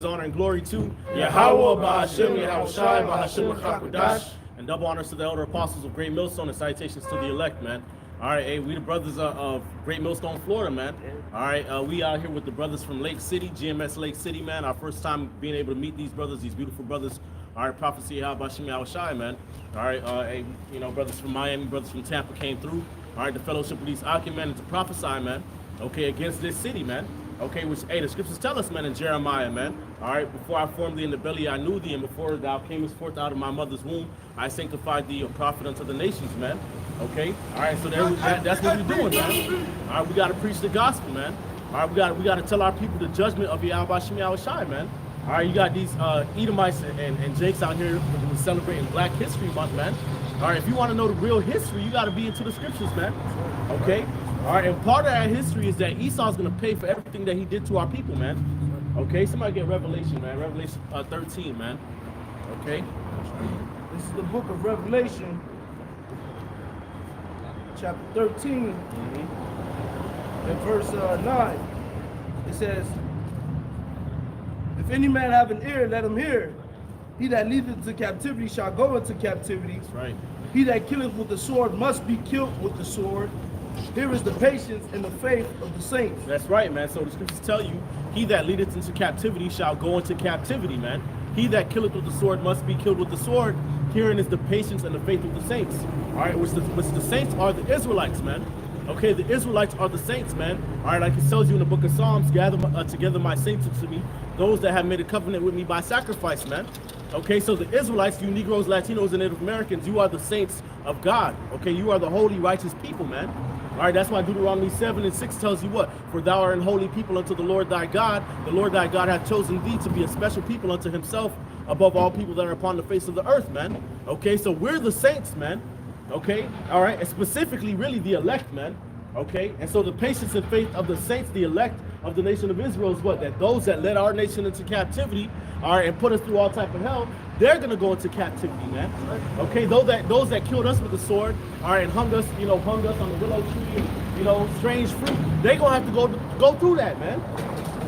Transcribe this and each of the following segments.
Honor and glory to Yahweh, Bahashem, Yahushai, Bahashem, Chakodash, and double honors to the elder apostles of Great Millstone and salutations to the elect, man. All right, hey, we the brothers of Great Millstone, Florida, man. All right, we out here with the brothers from Lake City, GMS Lake City, man. Our first time being able to meet these brothers, these beautiful brothers. All right, prophecy, Yahweh, Bahashem, Yahushai, man. All right, hey, you know, brothers from Miami, brothers from Tampa came through. All right, the fellowship of these Akim, man, and to prophesy, man. Okay, against this city, man. Okay, which, hey, the scriptures tell us, man, in Jeremiah, man. All right, before I formed thee in the belly, I knew thee, and before thou camest forth out of my mother's womb, I sanctified thee a prophet unto the nations, man. Okay, all right, so that's what we're doing, man. All right, we got to preach the gospel, man. All right, we got to tell our people the judgment of Yahweh Shem Yahushai, man. All right, you got these Edomites and Jakes out here celebrating Black History Month, man. All right, if you want to know the real history, you got to be into the scriptures, man. Okay. All right, and part of that history is that Esau's going to pay for everything that he did to our people, man. Okay, somebody get Revelation, man. Revelation 13, man. Okay. This is the book of Revelation, chapter 13, and verse 9. It says, if any man have an ear, let him hear. He that leadeth into captivity shall go into captivity. That's right. He that killeth with the sword must be killed with the sword. Here is the patience and the faith of the saints. That's right, man. So the scriptures tell you, he that leadeth into captivity shall go into captivity, man. He that killeth with the sword must be killed with the sword. Herein is the patience and the faith of the saints. All right, which the saints are the Israelites, man. Okay, the Israelites are the saints, man. All right, like it tells you in the book of Psalms, gather together my saints unto me, those that have made a covenant with me by sacrifice, man. Okay, so the Israelites, you Negroes, Latinos, and Native Americans, you are the saints of God. Okay, you are the holy, righteous people, man. All right, that's why Deuteronomy 7 and 6 tells you what? For thou art an holy people unto the Lord thy God. The Lord thy God hath chosen thee to be a special people unto himself above all people that are upon the face of the earth, man. Okay, so we're the saints, man. Okay, all right, and specifically really the elect, man. Okay, and so the patience and faith of the saints, the elect of the nation of Israel is what? That those that led our nation into captivity, all right, and put us through all type of hell, they're gonna go into captivity, man. Okay, those that killed us with the sword, all right, and hung us on the willow tree, and, strange fruit, they gonna have to go through that, man.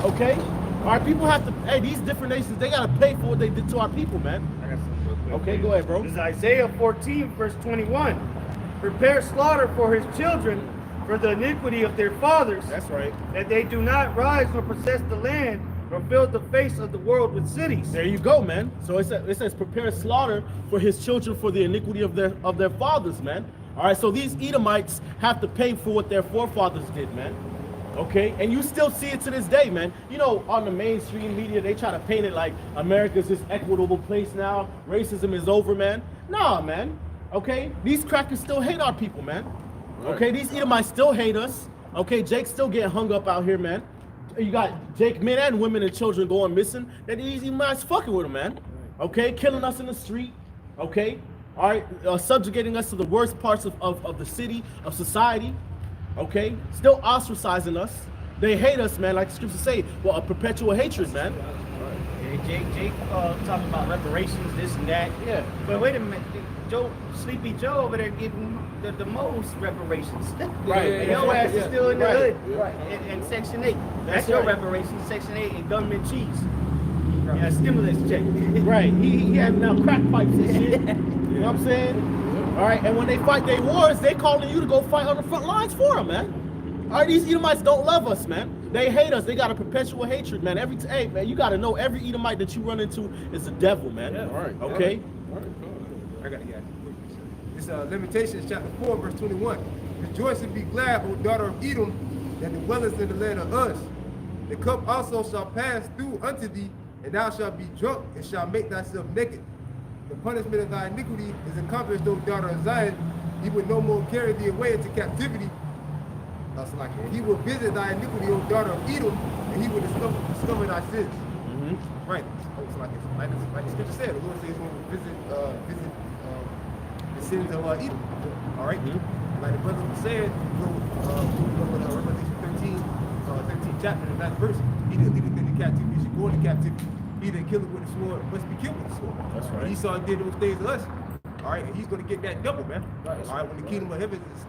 Okay, all right, people have to. Hey, these different nations, they gotta pay for what they did to our people, man. I got something real quick. Okay, go ahead, bro. This is Isaiah 14, verse 21. Prepare slaughter for his children, for the iniquity of their fathers. That's right. That they do not rise nor possess the land, nor fill the face of the world with cities. There you go, man. So it says prepare slaughter for his children for the iniquity of their fathers, man. All right, so these Edomites have to pay for what their forefathers did, man. Okay, and you still see it to this day, man. You know, on the mainstream media, they try to paint it like America's this equitable place now. Racism is over, man. Nah, man. Okay, these crackers still hate our people, man. Okay, these Edomites still hate us. Okay, Jake's still getting hung up out here, man. You got Jake, men and women and children going missing. That these Edomites fucking with them, man. Okay, killing us in the street. Okay, all right, subjugating us to the worst parts of the city, of society. Okay, still ostracizing us. They hate us, man, like the scriptures say. Well, a perpetual hatred, man. Jake talking about reparations, this and that. Yeah. But wait a minute, Sleepy Joe over there getting the most reparations. Right. And your ass is still in the hood. Right. And Section 8. That's That's your right. reparations, Section 8 and government cheese. Yeah, stimulus check. Right. He had now crack pipes and shit. You know what I'm saying? All right. And when they fight their wars, they calling you to go fight on the front lines for them, man. All right. These Edomites don't love us, man. They hate us. They got a perpetual hatred, man. Hey, man, you got to know every Edomite that you run into is the devil, man. Yeah. All right. Okay. All right. I got it. It's Lamentations chapter 4, verse 21. Rejoice and be glad, O daughter of Edom, that dwellest in the land of Uz. The cup also shall pass through unto thee, and thou shalt be drunk, and shalt make thyself naked. The punishment of thy iniquity is accomplished, O daughter of Zion. He will no more carry thee away into captivity. That's like it. He will visit thy iniquity, O daughter of Edom, and he will discover thy sins. Mm-hmm. Right. It's like the scripture said. The Lord says he's going to visit the sins of Edom. All right. Mm-hmm. Like the brother was saying, Revelation 13 chapter, the 9th verse. He didn't lead it into captivity. He should go into captivity. He didn't kill it with a sword, must be killed with a sword. That's right. Esau did those things to us. All right, and he's going to get that double, man. Right. All right, when the kingdom of heaven is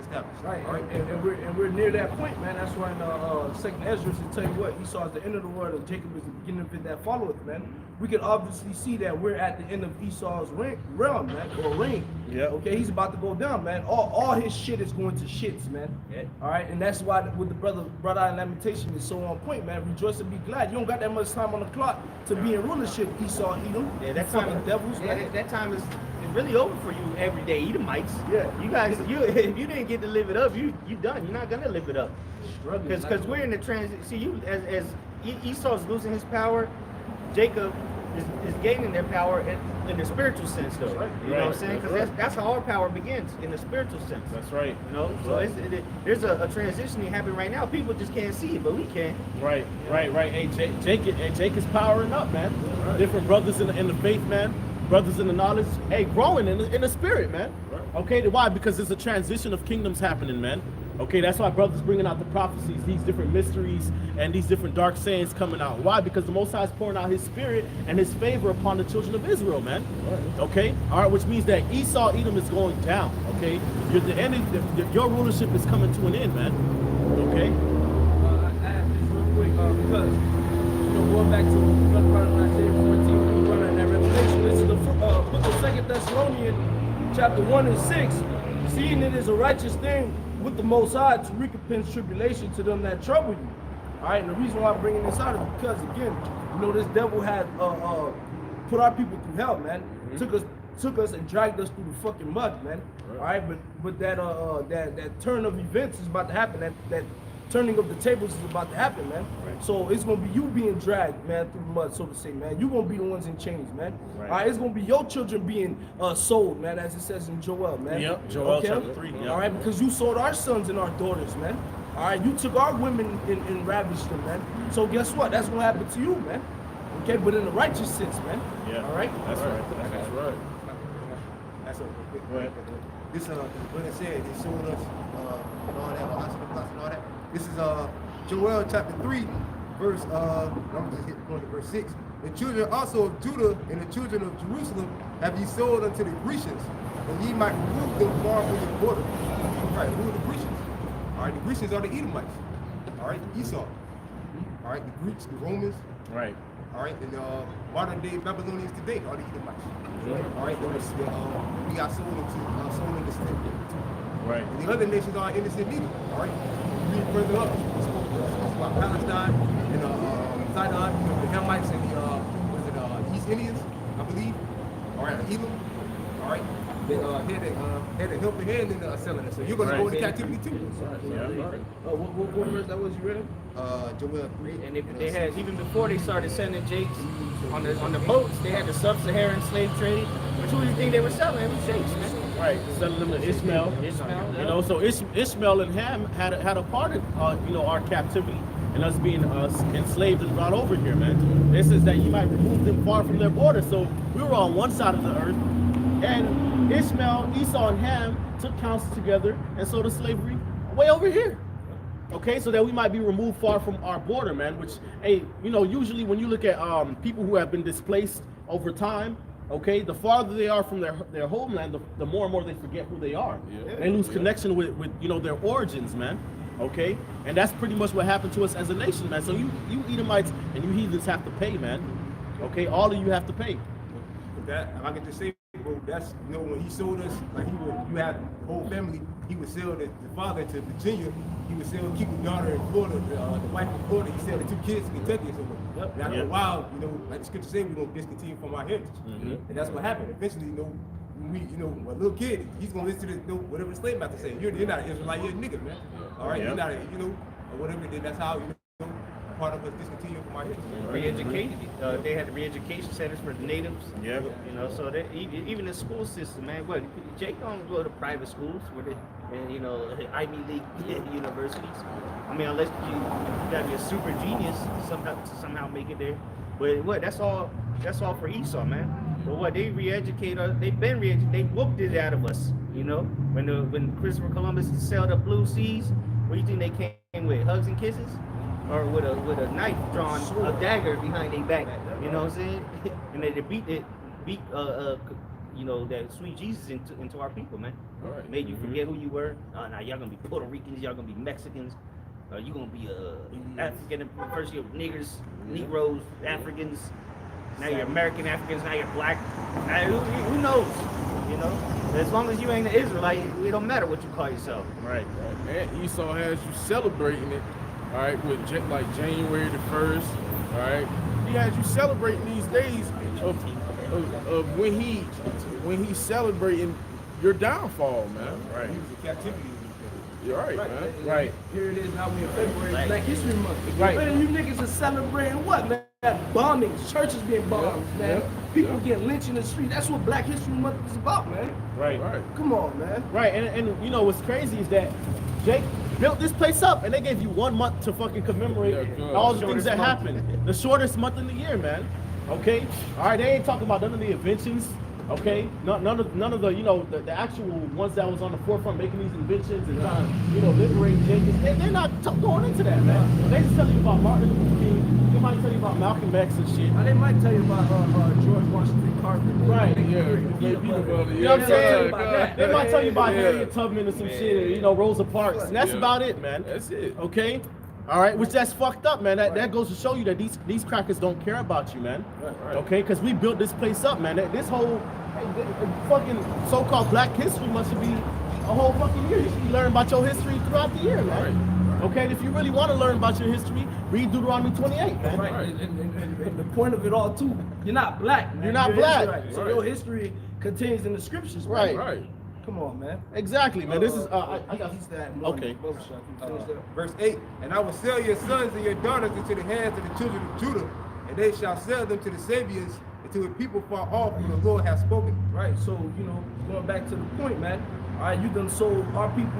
established. Right, All right. and we're near that point, man. That's why in Second Ezra to tell you what, Esau is the end of the world, and Jacob is the beginning of it that followeth, man. We can obviously see that we're at the end of Esau's realm, man, or reign. Yeah. Okay, he's about to go down, man. All his shit is going to shits, man. Yeah. All right, and that's why with the brother out in Lamentation is so on point, man. Rejoice and be glad. You don't got that much time on the clock to be in rulership, Esau, Edom. Yeah, that fucking time, devils, yeah, man. that time is really over for you every day, Edomites. Yeah. You guys, if you didn't get to live it up, you done. You're not gonna live it up. Struggling, Because we're in the transit. See, you as Esau's losing his power, Jacob is gaining their power in the spiritual sense, though. Right. You know what I'm Right. saying? Because that's how our power begins, in the spiritual sense. That's right. You know, so there's a transition happening right now. People just can't see it, but we can. Right. Hey, Jake is powering up, man. Different brothers in the faith, man. Brothers in the knowledge. Hey, growing in the spirit, man. Okay, why? Because there's a transition of kingdoms happening, man. Okay, that's why brothers bringing out the prophecies, these different mysteries and these different dark sayings coming out. Why? Because the Most High is pouring out His Spirit and His favor upon the children of Israel, man. Okay, all right, which means that Esau, Edom is going down. Okay, your rulership is coming to an end, man. Okay. I add this real quick because, going back to when I said 14, we run in that revelation. This is the book of 2 Thessalonians, chapter 1 and 6. Seeing it is a righteous thing with the Most High to recompense tribulation to them that trouble you. All right, and the reason why I'm bringing this out is because, again, this devil had put our people through hell, man. Took us and dragged us through the fucking mud, man. All right, but that turn of events is about to happen. That turning of the tables is about to happen, man. Right. So it's gonna be you being dragged, man, through the mud, so to say, man. You gonna be the ones in chains, man. Right. All right, it's gonna be your children being sold, man, as it says in Joel, man. Yep, Joel chapter 3, yep. All right, because you sold our sons and our daughters, man. All right, you took our women and ravaged them, man. So guess what? That's gonna happen to you, man. Okay, but in the righteous sense, man. Yeah. All right. That's right. That's right. That's a quick. Go ahead. This when it said they sold us and all that, hospital plots and all that. This is Joel chapter 3, verse I'm just going to verse 6. The children also of Judah and the children of Jerusalem have ye sold unto the Grecians, and ye might remove them far from the border. Right, who are the Grecians? All right, the Grecians are the Edomites. All right, Esau. All right, the Greeks, the Romans. Right. All right, and modern day Babylonians today are the Edomites. All right, we got sold into slavery. Right. And the other nations are innocent neither. All right, read further up. It spoke about Palestine and Sidon, the Hamites and the East Indians, I believe. All right, Elam. All right, they had a helping hand in selling it. So you're going to go into captivity too. What verse that was you read? Joel 3. And they had, even before they started sending Jakes on the boats, they had the sub-Saharan slave trade. Which who do you think they were selling? It was Jakes, man. Right, selling them to Ishmael. You know, so Ishmael and Ham had a part of our captivity and us being enslaved and brought over here, man. This is that you might remove them far from their border. So we were on one side of the earth, and Ishmael, Esau, and Ham took counsel together and sold the slavery way over here. Okay, so that we might be removed far from our border, man. Which, hey, usually when you look at people who have been displaced over time, okay, the farther they are from their homeland, the more and more they forget who they are. Yeah. They lose connection with their origins, man. Okay, and that's pretty much what happened to us as a nation, man. So you Edomites and you heathens have to pay, man. Okay, all of you have to pay. That if I could just say, bro, that's when he sold us, like you had a whole family, he would sell the father to Virginia, he would keep the daughter in Florida, the wife in Florida, he sell the 2 kids to Kentucky or something. Yep. And after a while, like the scripture say, we're gonna discontinue from our heritage. Mm-hmm. And that's what happened. Eventually, when we, a little kid, he's gonna listen to this, whatever the slave master say. You're not an Israelite, you're a nigga, man. All right, you're not, or whatever. Then that's how part of us discontinued from our heritage. Re-educated. They had the re-education centers for the natives. Yeah. So that even the school system, man. What Jake don't go to private schools where they, and Ivy League universities. I mean, unless you gotta be a super genius to somehow make it there. But what? That's all for Esau, man. But what they re-educate us, they've been re-educated. They whooped it out of us. When Christopher Columbus sailed up blue seas, what do you think they came with? Hugs and kisses? Or with a knife drawn, a dagger behind their back, you know what I'm saying? And they beat you know, that sweet Jesus into our people, man. All right. Made you forget who you were. Now y'all gonna be Puerto Ricans, y'all gonna be Mexicans, you gonna be African, first you're niggers, Negroes, Africans. Now you're American Africans. Now you're black. Now, who knows? You know, as long as you ain't an Israelite, it don't matter what you call yourself. Right. And Esau has you celebrating it, all right, with like January the 1st, all right. He has you celebrating these days of when he's celebrating your downfall, man. Right. He was in captivity. You're right, man. And Right. Here it is now we in February, Right. Black History Month. Right. Man, you niggas are celebrating what, man? Bombings, churches being bombed, man. People getting lynched in the street. That's what Black History Month is about, man. Right. Right. Come on, man. Right. And you know what's crazy is that Jake built this place up, and they gave you 1 month to fucking commemorate Yeah, all the shortest things that month. happened. The shortest month in the year, man. Okay. All right. They ain't talking about none of the inventions. Okay. None of the the actual ones that was on the forefront making these inventions and trying to liberate Jake. They're not going into that, man. They just tell you about Martin Luther King. They might tell you about Malcolm X and shit. They might tell you about George Washington Carver. Right. Yeah. You know what I'm saying? They might tell you about Harriet Tubman or some shit, or Rosa Parks, and that's Yeah. about it, man. That's it. Okay? All right, which that's fucked up, man. That goes to show you that these crackers don't care about you, man. Right. Okay? Because we built this place up, man. This whole fucking so-called Black History Month should be a whole fucking year. You should be learning about your history throughout the year, man. Okay? And if you really want to learn about your history, read Deuteronomy 28, man. Right. And the point of it all too, you're not black, man. You're not black. Israelite. So Right. your history contains in the scriptures, man. Right. Right. Come on, man. Exactly, man. This is I got He's that okay. Verse 8, and I will sell your sons and your daughters into the hands of the children of Judah, and they shall sell them to the Sabians and to a people far off whom the Lord has spoken. Right, so, going back to the point, man. All right, you done sold our people,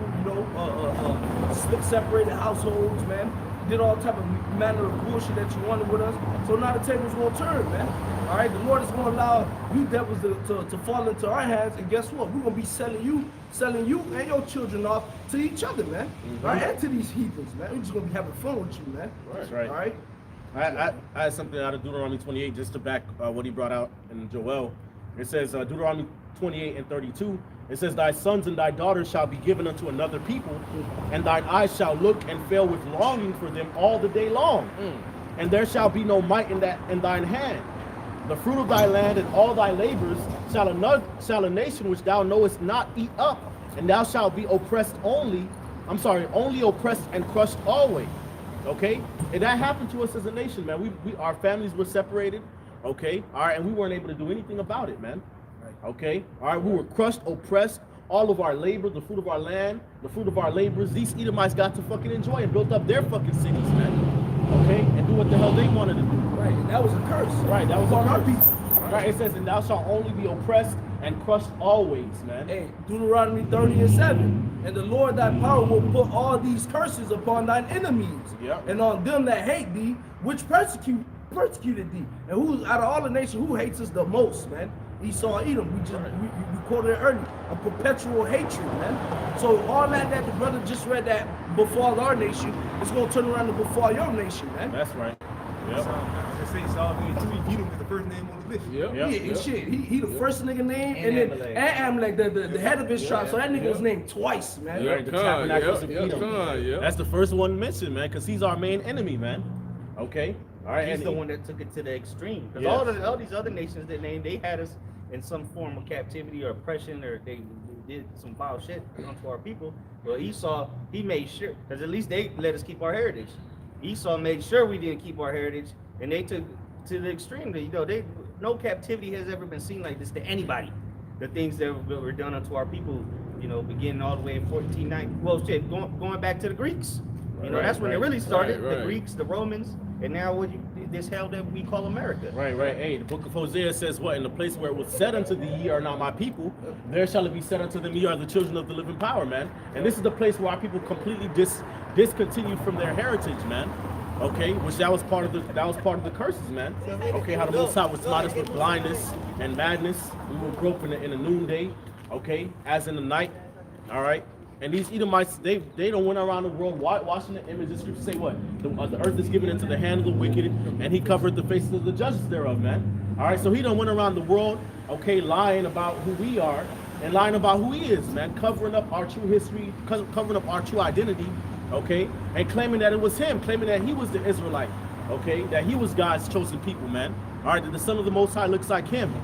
separated households, man. Did all type of manner of bullshit that you wanted with us. So now the table's gonna turn, man. All right, the Lord is gonna allow you devils to fall into our hands, and guess what? We're gonna be selling you and your children off to each other, man. All right, and to these heathens, man. We're just gonna be having fun with you, man. That's right. All right. I had something out of Deuteronomy 28 just to back what he brought out in Joel. It says Deuteronomy 28 and 32. It says, "Thy sons and thy daughters shall be given unto another people, and thine eyes shall look and fail with longing for them all the day long. And there shall be no might in thine hand. The fruit of thy land and all thy labors shall a nation which thou knowest not eat up, and thou shalt be only oppressed and crushed always." Okay, and that happened to us as a nation, man. Our families were separated. Okay, all right, and we weren't able to do anything about it, man. Okay, all right, we were crushed, oppressed. All of our labor, the fruit of our land, the fruit of our labors, these Edomites got to fucking enjoy and built up their fucking cities, man. Okay, and do what the hell they wanted to do. Right, and that was a curse. Right, that was on a our curse. people. Right, it says, "And thou shalt only be oppressed and crushed always," man. Hey, Deuteronomy 30:7. And the Lord thy power will put all these curses upon thine enemies, Yep. and on them that hate thee, which persecuted thee. And who out of all the nations, who hates us the most, man? Esau, Edom. We quoted it earlier. A perpetual hatred, man. So all that the brother just read that befall our nation, it's gonna turn around to befall your nation, man. That's right. Yep. Saul being tweet, Edom is the first name on the list. Yep. Yep. Yeah, shit. He the first nigga name, And and then Amalek. the head of his tribe. So that nigga was Yeah. named twice, man. Yeah. Right, the tabernacles of yeah, Edom. yeah. That's the first one mentioned, man, because he's our main enemy, man. Okay, all right. He's and the he- one that took it to the extreme. Because Yes. all these other nations that named, they had us in some form of captivity or oppression, or they did some foul shit onto our people. Well, Esau, he made sure, because at least they let us keep our heritage. Esau made sure we didn't keep our heritage, and they took to the extreme. No captivity has ever been seen like this to anybody. The things that were done unto our people, beginning all the way in 1490. Well, shit, going back to the Greeks. That's when it really started. right. The Greeks, the Romans, and now this hell that we call America. Right. Hey, the book of Hosea says what? In the place where it was said unto thee, ye are not my people, there shall it be said unto them, ye are the children of the living power, man. And this is the place where our people completely discontinued from their heritage, man. Okay, which that was part of the curses, man. Okay, how the Most High would smite us with blindness and madness. We will grope in a noonday, okay, as in the night. All right. And these Edomites, they don't went around the world washing the image. The scriptures say what? The earth is given into the hand of the wicked, and he covered the faces of the judges thereof, man. All right, so he done went around the world, okay, lying about who we are and lying about who he is, man, covering up our true history, covering up our true identity, okay, and claiming that it was him, claiming that he was the Israelite, okay, that he was God's chosen people, man. All right, that the Son of the Most High looks like him,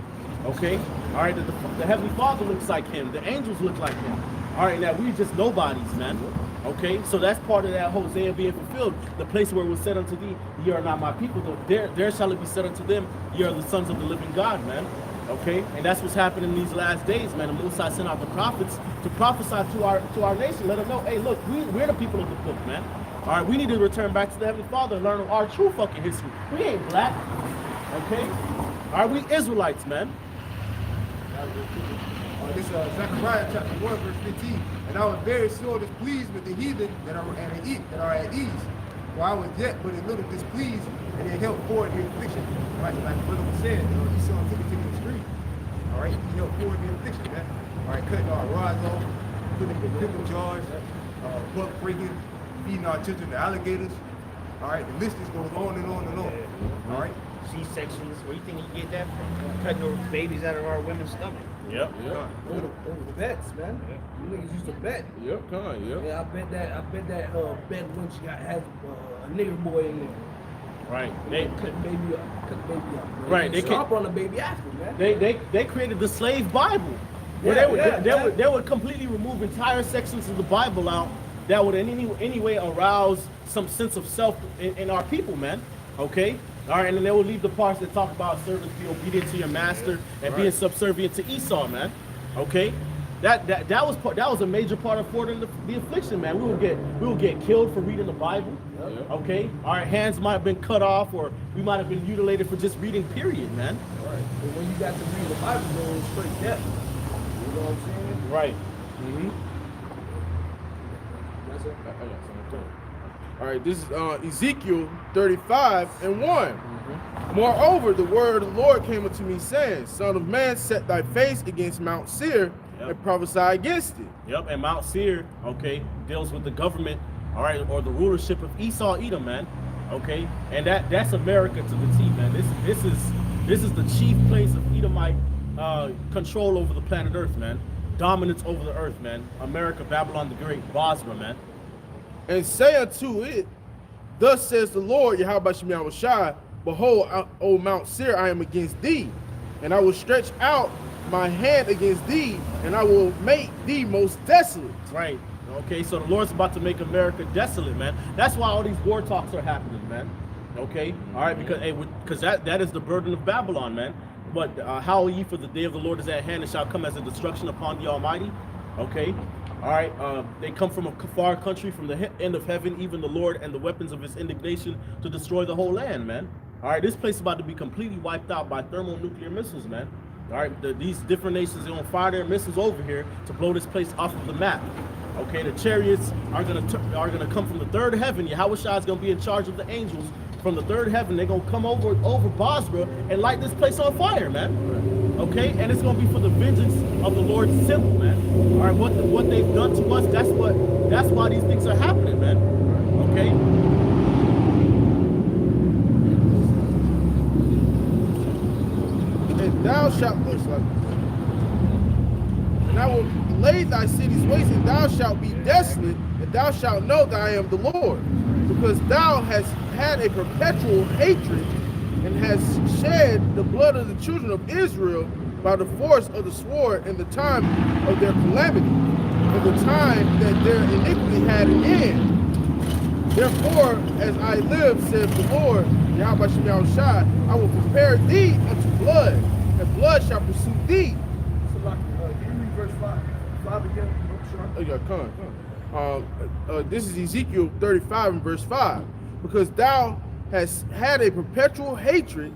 okay. All right, that the Heavenly Father looks like him, the angels look like him. All right, that we just nobodies, man. Okay, so that's part of that Hosea being fulfilled. The place where it was said unto thee, ye are not my people, though there shall it be said unto them, ye are the sons of the living God, man. Okay, and that's what's happening in these last days, man. The Most High sent out the prophets to prophesy to our nation, let them know, hey, look, we're the people of the book, man. All right, we need to return back to the Heavenly Father and learn our true fucking history. We ain't black, okay? All right, we Israelites, man. This Zechariah chapter 1 verse 15. And I was very sore displeased with the heathen that are at ease. For I was yet but a little displeased, and they helped forward the affliction. Right, like the brother was saying, he saw him taking to the street. All right, he helped forward the affliction, man. All right, cutting our rods off, putting them in pickle jars, buck breaking, feeding our children to alligators. All right, the list just goes on and on and on. All right. C-sections, where you think you get that from? Cutting those babies out of our women's stomach. Yep. Over bets, man. You niggas used to bet. Yep, yep. Yeah, I bet that bet when she has a nigger boy in there. Right. They cut baby up. Right, They they stop on the baby after, man. They created the slave Bible. Where they would completely remove entire sections of the Bible out that would in any way arouse some sense of self in our people, man. Okay? All right, and then they will leave the parts that talk about servants be obedient to your master and being subservient to Esau, man. Okay, that was a major part of forwarding the affliction, man. We will get killed for reading the Bible. Okay, our hands might have been cut off, or we might have been mutilated for just reading. Period, man. Right. But when you got to read the Bible, going straight death. You know what I'm saying? Right. That's it. All right, this is Ezekiel 35 and 1. Moreover, the word of the Lord came unto me, saying, Son of man, set thy face against Mount Seir and prophesy against it. Yep, and Mount Seir, okay, deals with the government, all right, or the rulership of Esau, Edom, man. Okay, and that's America to the T, man. This is the chief place of Edomite control over the planet Earth, man. Dominance over the earth, man. America, Babylon the Great, Basra, man. And say unto it, Thus says the Lord, Yahweh Shemi Shai, Behold, O Mount Seir, I am against thee, and I will stretch out my hand against thee, and I will make thee most desolate. Right. Okay, so the Lord's about to make America desolate, man. That's why all these war talks are happening, man. Okay, all right, because that is the burden of Babylon, man. But howl ye, for the day of the Lord is at hand, and shall come as a destruction upon the Almighty. Okay. All right, they come from a far country, from the end of heaven, even the Lord, and the weapons of his indignation to destroy the whole land, man. All right, this place is about to be completely wiped out by thermonuclear missiles, man. All right, these different nations, they're gonna fire their missiles over here to blow this place off of the map. Okay, the chariots are gonna come from the third heaven. Yahweh Shai is gonna be in charge of the angels from the third heaven. They're gonna come over Basra and light this place on fire, man. Okay, and it's gonna be for the vengeance of the Lord's symbol, man. All right, what they've done to us, that's why these things are happening, man. Okay. And thou shalt and I will lay thy cities waste, and thou shalt be desolate, and thou shalt know that I am the Lord, because thou hast had a perpetual hatred, and hast shed the blood of the children of Israel by the force of the sword in the time of their calamity, in the time that their iniquity had an end. Therefore, as I live, says the Lord, Yahweh Shemi Shai, I will prepare thee unto blood, and blood shall pursue thee. So like, can you read verse 5 again? Oh, yeah, come. This is Ezekiel 35 and verse 5. Because thou hast had a perpetual hatred,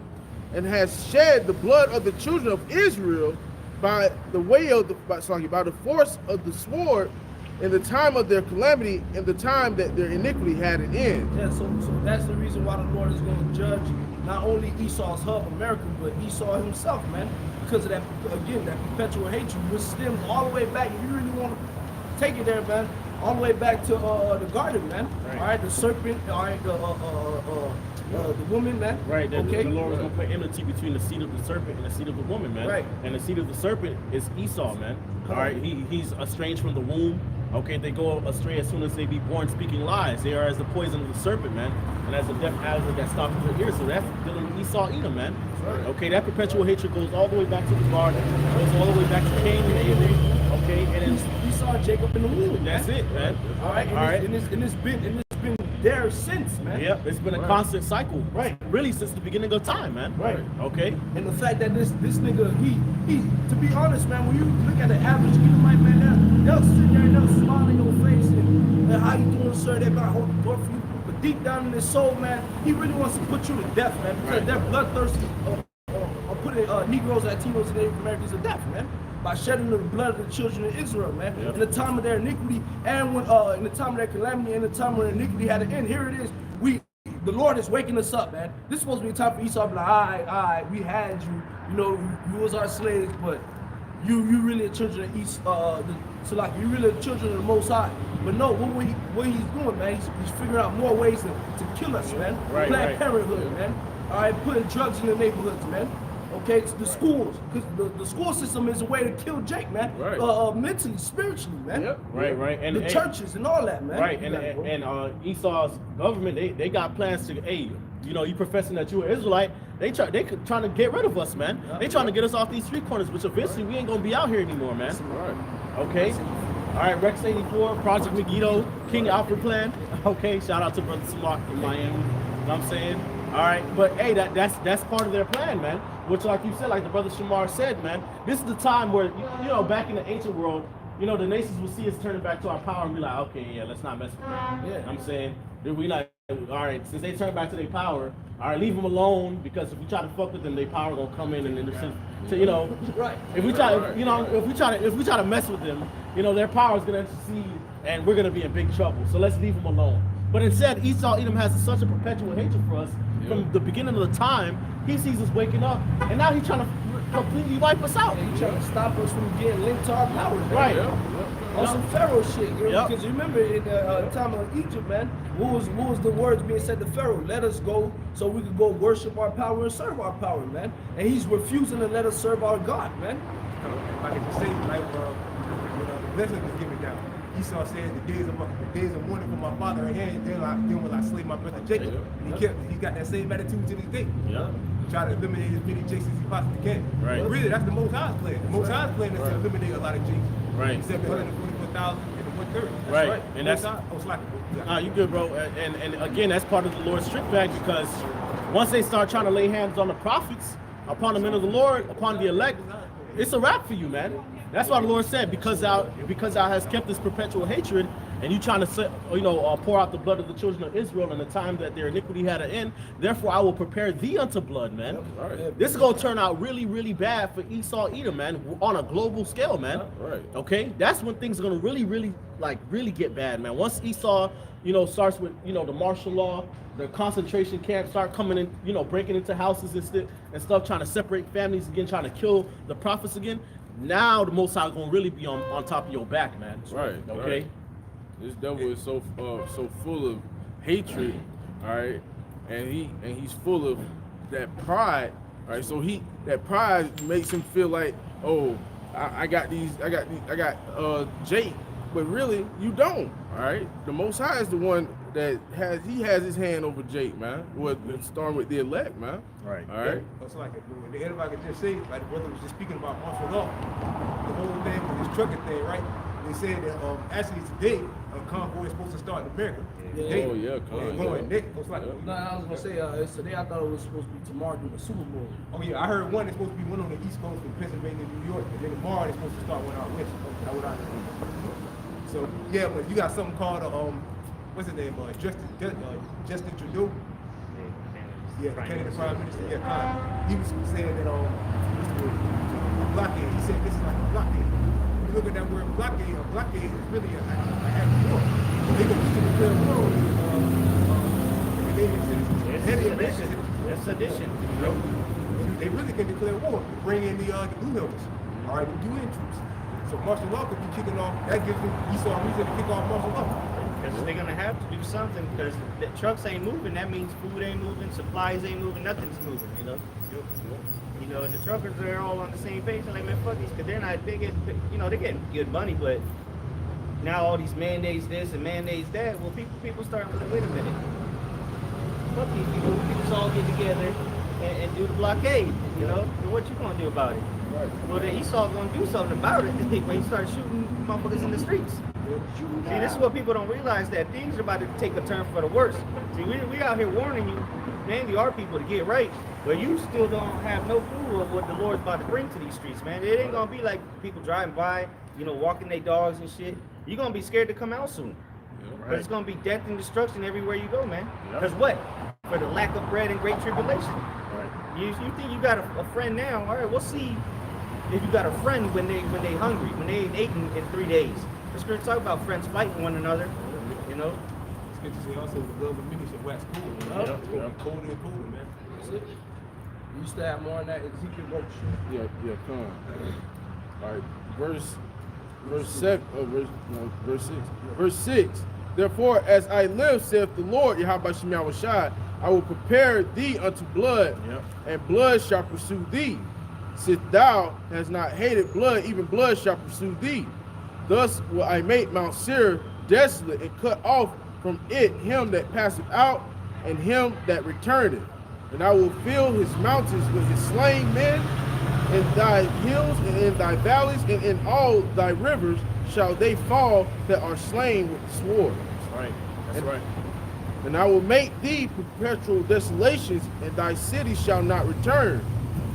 and hast shed the blood of the children of Israel by the way of by the force of the sword in the time of their calamity, in the time that their iniquity had an end. Yeah, so that's the reason why the Lord is going to judge not only Esau's hub, America, but Esau himself, man. Because of that, again, that perpetual hatred, which stems all the way back. If you really want to take it there, man, all the way back to the garden, man. Right. All right, the serpent, all right, the woman, man. Right, that Okay. the Lord was going to put enmity between the seed of the serpent and the seed of the woman, man. Right. And the seed of the serpent is Esau, man. All right, he's estranged from the womb. Okay, they go astray as soon as they be born, speaking lies. They are as the poison of the serpent, man, and as the deaf adder that stops the ear. So that's dealing with Esau, Edom, man. Right. Okay, that perpetual hatred goes all the way back to the garden, goes all the way back to Cain and Abel. Okay, and then We saw Jacob in the womb. that's it, man. All right. And it's been there since, man. Yep, it's been a constant cycle, right? Really, since the beginning of time, man. Right. Okay. And the fact that this nigga, he to be honest, man, when you look at the average Edomite man, they'll sit there and they'll smile in your face and how you doing, sir? They're gonna hold the door for you. But deep down in his soul, man, he really wants to put you to death, man, because they're bloodthirsty or putting Negroes, Latinos, and Native Americans to death, man, by shedding the blood of the children of Israel, man. Yep. In the time of their iniquity and when in the time of their calamity and the time when iniquity had an end. Here it is. The Lord is waking us up, man. This is supposed to be a time for Esau to be like, all right, we had you. You know, you was our slaves, but you really the children of so like you really the children of the Most High. But no, what he's doing, man, he's figuring out more ways to kill us, man. Right, Planned right. Parenthood, man. All right, putting drugs in the neighborhoods, man. Okay, it's the schools, because the school system is a way to kill Jake, man. Right. Mentally, spiritually, man. Yep. Right. And The churches and all that, man. Right, and Esau's government, they got plans to, hey, you know, you professing that you're an Israelite, they trying to get rid of us, man. They trying to get us off these street corners, which eventually we ain't gonna be out here anymore, man. Right. Okay. All right, Rex 84, Project Megiddo, King Alfred Plan. Okay, shout out to Brother Smart in Miami. You know what I'm saying? All right, but hey, that's part of their plan, man. Which, like you said, like the Brother Shamar said, man, this is the time where, you know, back in the ancient world, you know, the nations will see us turning back to our power and be like, okay, yeah, let's not mess with them. Yeah. I'm saying, we like, all right, since they turn back to their power, all right, leave them alone, because if we try to fuck with them, their power gonna come in and intercede. So, you know, Right. if we try, you know, if we try to mess with them, you know, their power is gonna intercede, and we're gonna be in big trouble. So let's leave them alone. But instead, Esau Edom has such a perpetual hatred for us from the beginning of the time. He sees us waking up, and now he's trying to completely wipe us out. And he trying to stop us from getting linked to our power, man. Right. On some Pharaoh shit, you know? Yep. Because remember in the time of Egypt, man, what was the words being said to Pharaoh? Let us go so we could go worship our power and serve our power, man. And he's refusing to let us serve our God, man. If I could just say, like, when the blessing was given down, Esau said, the days of mourning for my father are here, then will I slay my brother Jacob. And he got that same attitude to this day. Yeah. Try to eliminate as many Jakes as he possibly can. Right. But really, that's the Most High's plan. The Most High's plan is to eliminate a lot of Jakes. Right. Except 144,000 and the 130. Right. And that's it's like, nah, you good, bro. And again, that's part of the Lord's trick bag, because once they start trying to lay hands on the prophets, upon the men of the Lord, upon the elect, it's a wrap for you, man. That's why the Lord said, because thou has kept this perpetual hatred, and you trying to pour out the blood of the children of Israel in the time that their iniquity had an end, therefore I will prepare thee unto blood, man. Right. This is gonna turn out really, really bad for Esau Edom, man, on a global scale, man. Right. Okay, that's when things are gonna really get bad, man. Once Esau, starts with, the martial law, the concentration camps start coming in, breaking into houses and stuff, trying to separate families again, trying to kill the prophets again. Now the Most High gonna really be on top of your back, man. Right. Okay. Right. This devil is so full of hatred, all right, and he's full of that pride, all right. So that pride makes him feel like, oh, I got Jake, but really you don't, all right. The Most High is the one that has his hand over Jake, man. Starting with the elect, man. Right. All right. It's like, at the end, if I could just say, like the brother was just speaking about martial law, the whole thing with this trucking thing, right? They said that actually today a convoy is supposed to start in America. Today. Oh, yeah, going Nick. It's like, No, I was gonna say it's today. I thought it was supposed to be tomorrow during the Super Bowl. oh yeah, I heard one is supposed to be one on the East Coast in Pennsylvania, New York, and then tomorrow they're supposed to start one out west. So yeah, but you got something called what's his name? Justin Trudeau. Yeah, Canadian Prime Minister. Yeah, he was saying that blockade. He said this is like a blockade. When you look at that word blockade, a blockade is really an act of war. They go to declare war on Canadian citizens. It's sedition. They really can declare war. Bring in the Blue Helmets. All right, the UN troops. So martial law could be kicking off. That gives Esau a reason to kick off martial law. Because they're gonna have to do something because the trucks ain't moving. That means food ain't moving, supplies ain't moving, nothing's moving. You know, and the truckers are all on the same page. They're like, man, fuck these, because they they're getting good money, but now all these mandates this and mandates that. Well, people starting to say, wait a minute, fuck these people. We can just all get together and do the blockade. You know, and what you gonna do about it? Right. Well, then Esau gonna do something about it when he starts shooting motherfuckers in the streets. See, this is what people don't realize, that things are about to take a turn for the worse. See, we out here warning you, mainly our people, to get right, but you still don't have no clue of what the Lord's about to bring to these streets, man. It ain't gonna be like people driving by, walking their dogs and shit. You're gonna be scared to come out soon. But it's gonna be death and destruction everywhere you go, man. Because what? For the lack of bread and great tribulation. Right. You think you got a friend now? All right, we'll see if you got a friend when they hungry, when they ain't eaten in 3 days. The scripture talk about friends fighting one another. Scripture say also the love of many shall wax cold. It's gonna be colder and colder, man. That's it. You used to have more on that Ezekiel Roach. Yeah, come on. All right, verse 6. Verse 6. Therefore, as I live, saith the Lord, Yahweh Shema Shai, I will prepare thee unto blood, and blood shall pursue thee. Since thou hast not hated blood, even blood shall pursue thee. Thus will I make Mount Seir desolate, and cut off from it him that passeth out, and him that returneth. And I will fill his mountains with his slain men, and thy hills, and in thy valleys, and in all thy rivers shall they fall that are slain with the sword. That's right. And I will make thee perpetual desolations, and thy city shall not return.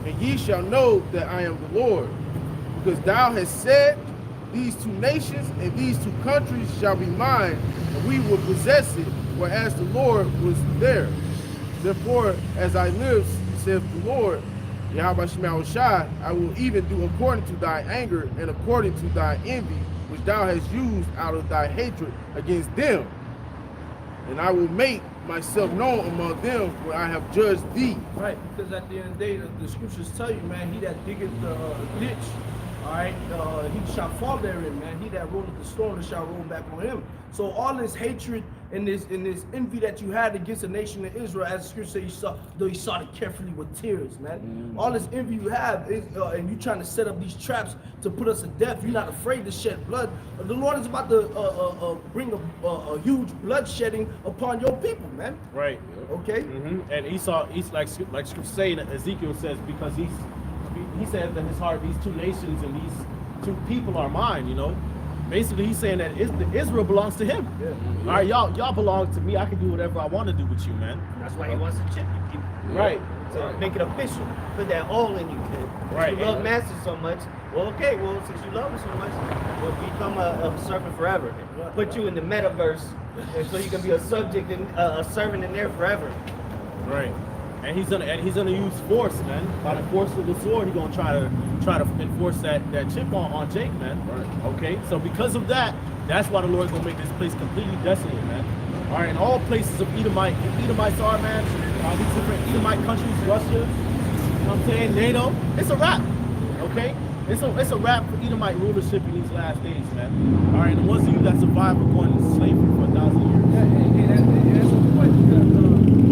And ye shall know that I am the Lord. Because thou hast said, these two nations and these two countries shall be mine, and we will possess it, whereas the Lord was there. Therefore, as I live, saith the Lord, Yahweh Shema Shai, I will even do according to thy anger and according to thy envy, which thou hast used out of thy hatred against them. And I will make myself known among them where I have judged thee. Right, because at the end of the day, the scriptures tell you, man, he that diggeth the ditch, all right, he shall fall therein, man. He that rolleth the stone, it shall roll back on him. So all this hatred and this envy that you had against the nation of Israel, as the scripture says, you sought it carefully with tears, man. All this envy you have, is, and you trying to set up these traps to put us to death. You're not afraid to shed blood. The Lord is about to bring a huge bloodshedding upon your people, man. Right. Okay. And Esau, like scripture saying, Ezekiel says, because he said that his heart, these two nations and these two people are mine. Basically, he's saying that Israel belongs to him. All right, y'all belong to me. I can do whatever I want to do with you, man. That's why he wants to chip you people. Right. So make it official. Put that all in you. Right. You love master so much. Well, okay. Well, since you love him so much, we'll become a servant forever. Put you in the metaverse, and so you can be a subject and a servant in there forever. Right. And he's gonna use force, man. By the force of the sword, he's gonna try to enforce that chip on Jake, man. Right. Okay. So because of that, that's why the Lord's gonna make this place completely desolate, man. All right. And all places of Edomites are, man. These different Edomite countries, Russia. You know what I'm saying? NATO. It's a wrap. Okay. It's a wrap for Edomite rulership in these last days, man. All right. And the ones of you that survive are going into slavery for 1,000 years. That's a point.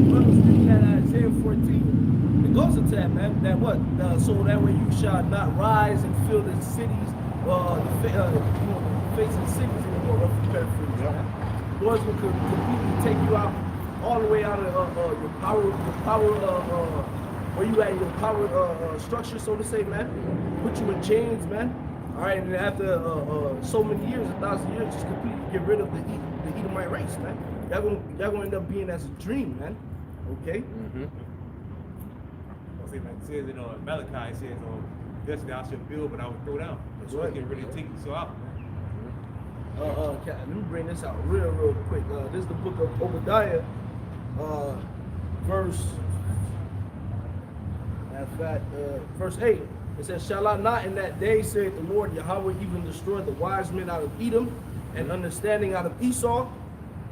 Brothers reading that Isaiah 14. It goes into that, man. That what? So that way you shall not rise and fill the cities, face of the cities anymore. Roughly paraphrase. The Lord's will completely take you out, all the way out of your power, where you at, your power structure, so to say, man. Put you in chains, man. All right, and then after so many years, 1,000 years, just completely get rid of the Edomite race, man. Y'all gonna end up being as a dream, man. Okay. I'll say like it says in Malachi, it says, "Thus thou shalt build, but I will throw down." So right. it can really take you so out, man. Let me bring this out real quick. This is the book of Obadiah, verse 8. It says, "Shall I not in that day, saith the Lord Yahweh, even destroy the wise men out of Edom, and understanding out of Esau,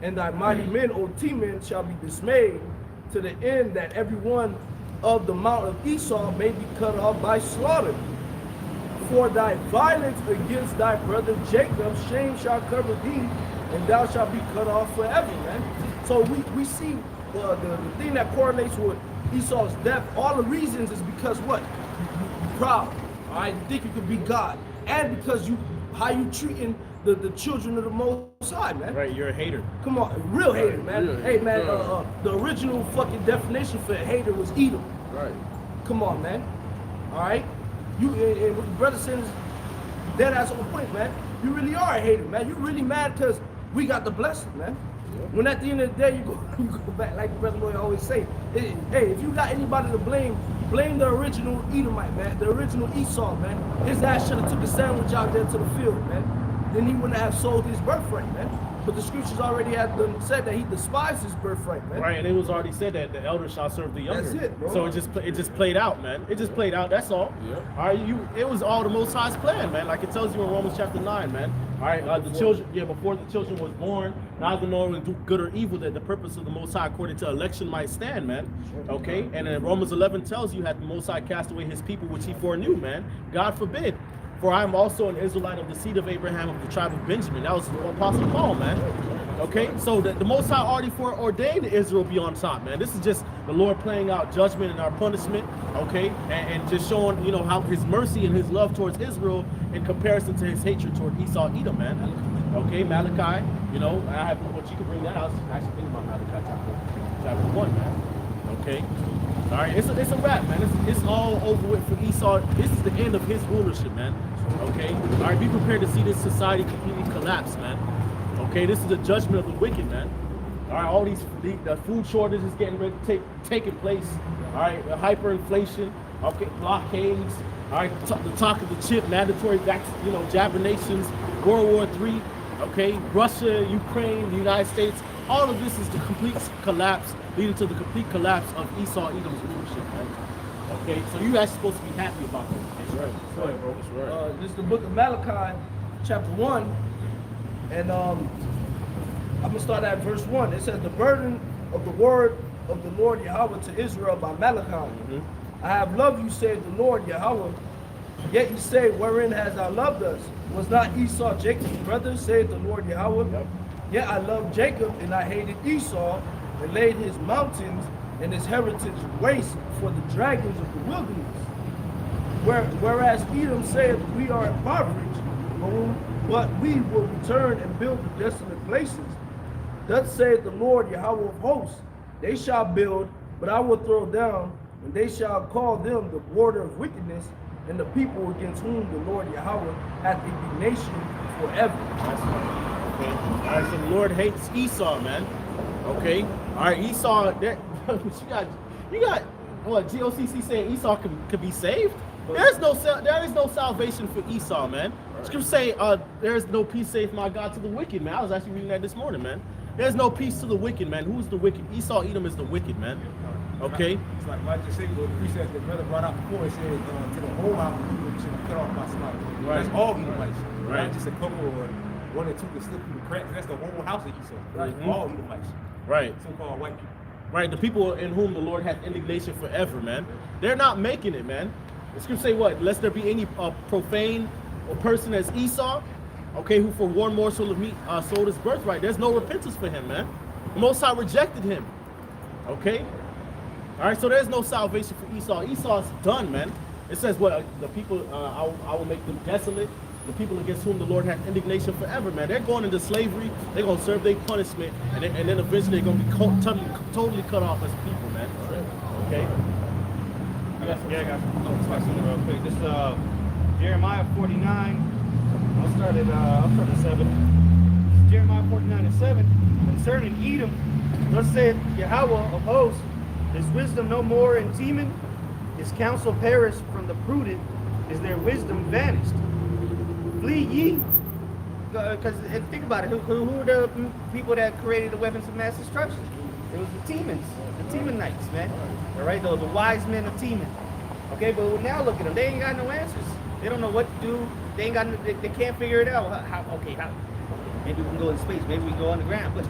and thy mighty men, O Teman, shall be dismayed, to the end that every one of the mount of Esau may be cut off by slaughter. For thy violence against thy brother Jacob, shame shall cover thee, and thou shalt be cut off forever, man. So we see the thing that correlates with Esau's death. All the reasons is because what? You proud, all right? You think you could be God, and because how you treating the children of the Most High, man. Right, you're a hater. Come on, real hater, man. Real Hey, man, hater. the original fucking definition for a hater was Edom. Right. Come on, man. All right, you and what the brother said is dead ass on point, man. You really are a hater, man. You really mad because we got the blessing, man. When at the end of the day you go back, like the brother Lloyd always say, hey, if you got anybody to blame the original Edomite, man, the original Esau, man. His ass should have took a sandwich out there to the field, man. Then he wouldn't have sold his birthright, man. But the scriptures already had said that he despised his birthright, man. Right, and it was already said that the elder shall serve the younger. That's it, bro. So it just played out, man. It just played out. That's all. Yeah. All right, it was all the Most High's plan, man. Like it tells you in Romans chapter 9, man. All right, the children, before the children was born, neither knowing do good or evil, that the purpose of the Most High according to election might stand, man. Okay, and then Romans 11 tells you that the Most High cast away His people which He foreknew, man. God forbid. For I am also an Israelite of the seed of Abraham of the tribe of Benjamin. That was Apostle Paul, man. Okay, so the Most High already foreordained Israel be on top, man. This is just the Lord playing out judgment and our punishment, okay, and just showing, how His mercy and His love towards Israel in comparison to His hatred toward Esau, Edom, man. Okay, Malachi, I have what you can bring that out. I was actually thinking about Malachi chapter 1, man. Okay, all right, it's a wrap, man. It's all over with for Esau. This is the end of his rulership, man. Okay, all right, be prepared to see this society completely collapse, man. Okay, this is a judgment of the wicked, man. All right, all the food shortage is getting ready to taking place. All right, hyperinflation. Okay, blockades. All right, the talk of the chip, mandatory jabber nations, World War III. Okay, Russia, Ukraine, the United States. All of this is the complete collapse, leading to the complete collapse of Esau, Edom's rulership, man. Okay, so you guys are supposed to be happy about that. That's right. Go ahead, bro. That's right. This is the book of Malachi, chapter 1. And I'm going to start at verse 1. It says, the burden of the word of the Lord Yahweh to Israel by Malachi. I have loved you, said the Lord Yahweh. Yet you say, wherein hast thou loved us? Was not Esau Jacob's brother, said the Lord Yahweh? Yep. Yet I loved Jacob, and I hated Esau, and laid his mountains and his heritage waste for the dragons of the wilderness. Whereas Edom said, we are impoverished, but we will return and build the desolate places. Thus saith the Lord Yahweh of hosts, they shall build, but I will throw down, and they shall call them the border of wickedness, and the people against whom the Lord Yahweh hath indignation forever. That's right. Okay. All right, so the Lord hates Esau, man. Okay. All right, Esau. You got what? GOCC saying Esau could be saved. There is no salvation for Esau, man. Scripture say there is no peace, saith my God, to the wicked, man. I was actually reading that this morning, man. There's no peace to the wicked, man. Who's the wicked? Esau, Edom is the wicked, man. Okay. It's like I just said, the precept that brother brought out before. It said to the whole house of people should be cut off by slaughter. Right. That's all Edomites. Right. Not just a couple or one or two that slip through the cracks. That's the whole house of Esau. Right. Mhm. All Edomites. Right. So-called white people. Right, the people in whom the Lord hath indignation forever, man. They're not making it, man. The scripture say what? Lest there be any profane or person as Esau, okay, who for one morsel of meat sold his birthright. There's no repentance for him, man. The Most High rejected him, okay? All right, so there's no salvation for Esau. Esau's done, man. It says what? The people, I will make them desolate. The people against whom the Lord hath indignation forever, man. They're going into slavery. They're going to serve their punishment. And then eventually they're going to be totally cut off as people, man. Okay? Yeah, I got some questions real quick. This Jeremiah 49. I'll start at 7. Jeremiah 49 and 7. Concerning Edom, thus saith Yahweh of hosts, is wisdom no more in Teman? Is counsel perished from the prudent? Is their wisdom vanished? Flee ye, because think about it. Who were the people that created the weapons of mass destruction? It was the Temans, the Temanites, man. All right, the wise men of Teman. Okay, but now look at them. They ain't got no answers. They don't know what to do. They ain't got. They can't figure it out. How? Maybe we can go in space. Maybe we can go underground. But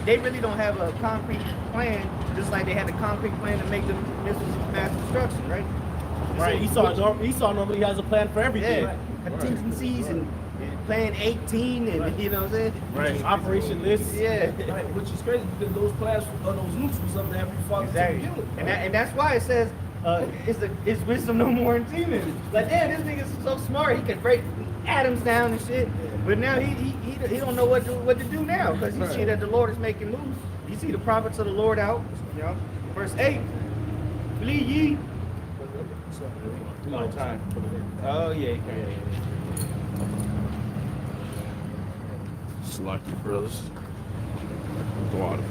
they really don't have a concrete plan. Just like they had a concrete plan to make the missiles of mass destruction, right? Right. Esau normally has a plan for everything. Yeah, contingencies and playing 18 and Right. you know what I'm saying? Right. Operation this. Yeah. Right, which is crazy because those plans, those nukes was up to Heavenly Father to Exactly. begin with. And that's why it says, is wisdom no more in demons? Like, damn, this nigga's so smart. He can break atoms down and shit. But now he don't know what to do now because he see that the Lord is making moves. You see the prophets of the Lord out. You know, verse 8. Flee ye. Long time. Oh yeah. Select the brothers. The water.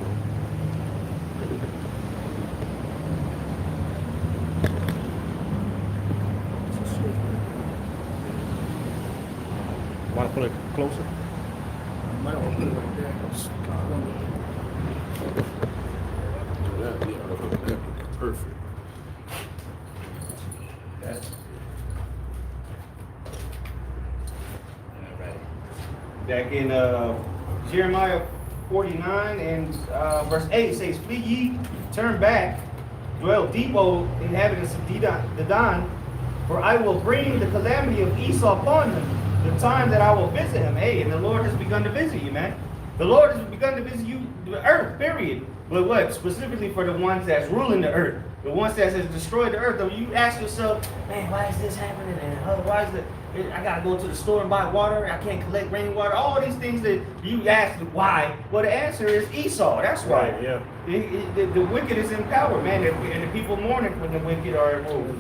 Want to put it closer? Might want to put it right there. Perfect. Back in Jeremiah 49 and verse 8 it says, flee ye, turn back, dwell deep, O inhabitants of Dedan, for I will bring the calamity of Esau upon them, the time that I will visit him. Hey, and the Lord has begun to visit you, man. The Lord has begun to visit you, the earth, period. But what? Specifically for the ones that's ruling the earth. The ones that has destroyed the earth. Though you ask yourself, man, why is this happening? And why is it? I gotta go to the store and buy water. I can't collect rainwater. All these things that you ask why. Well, the answer is Esau. That's why. Right, yeah. The wicked is in power, man, and the people mourning when the wicked are ruled.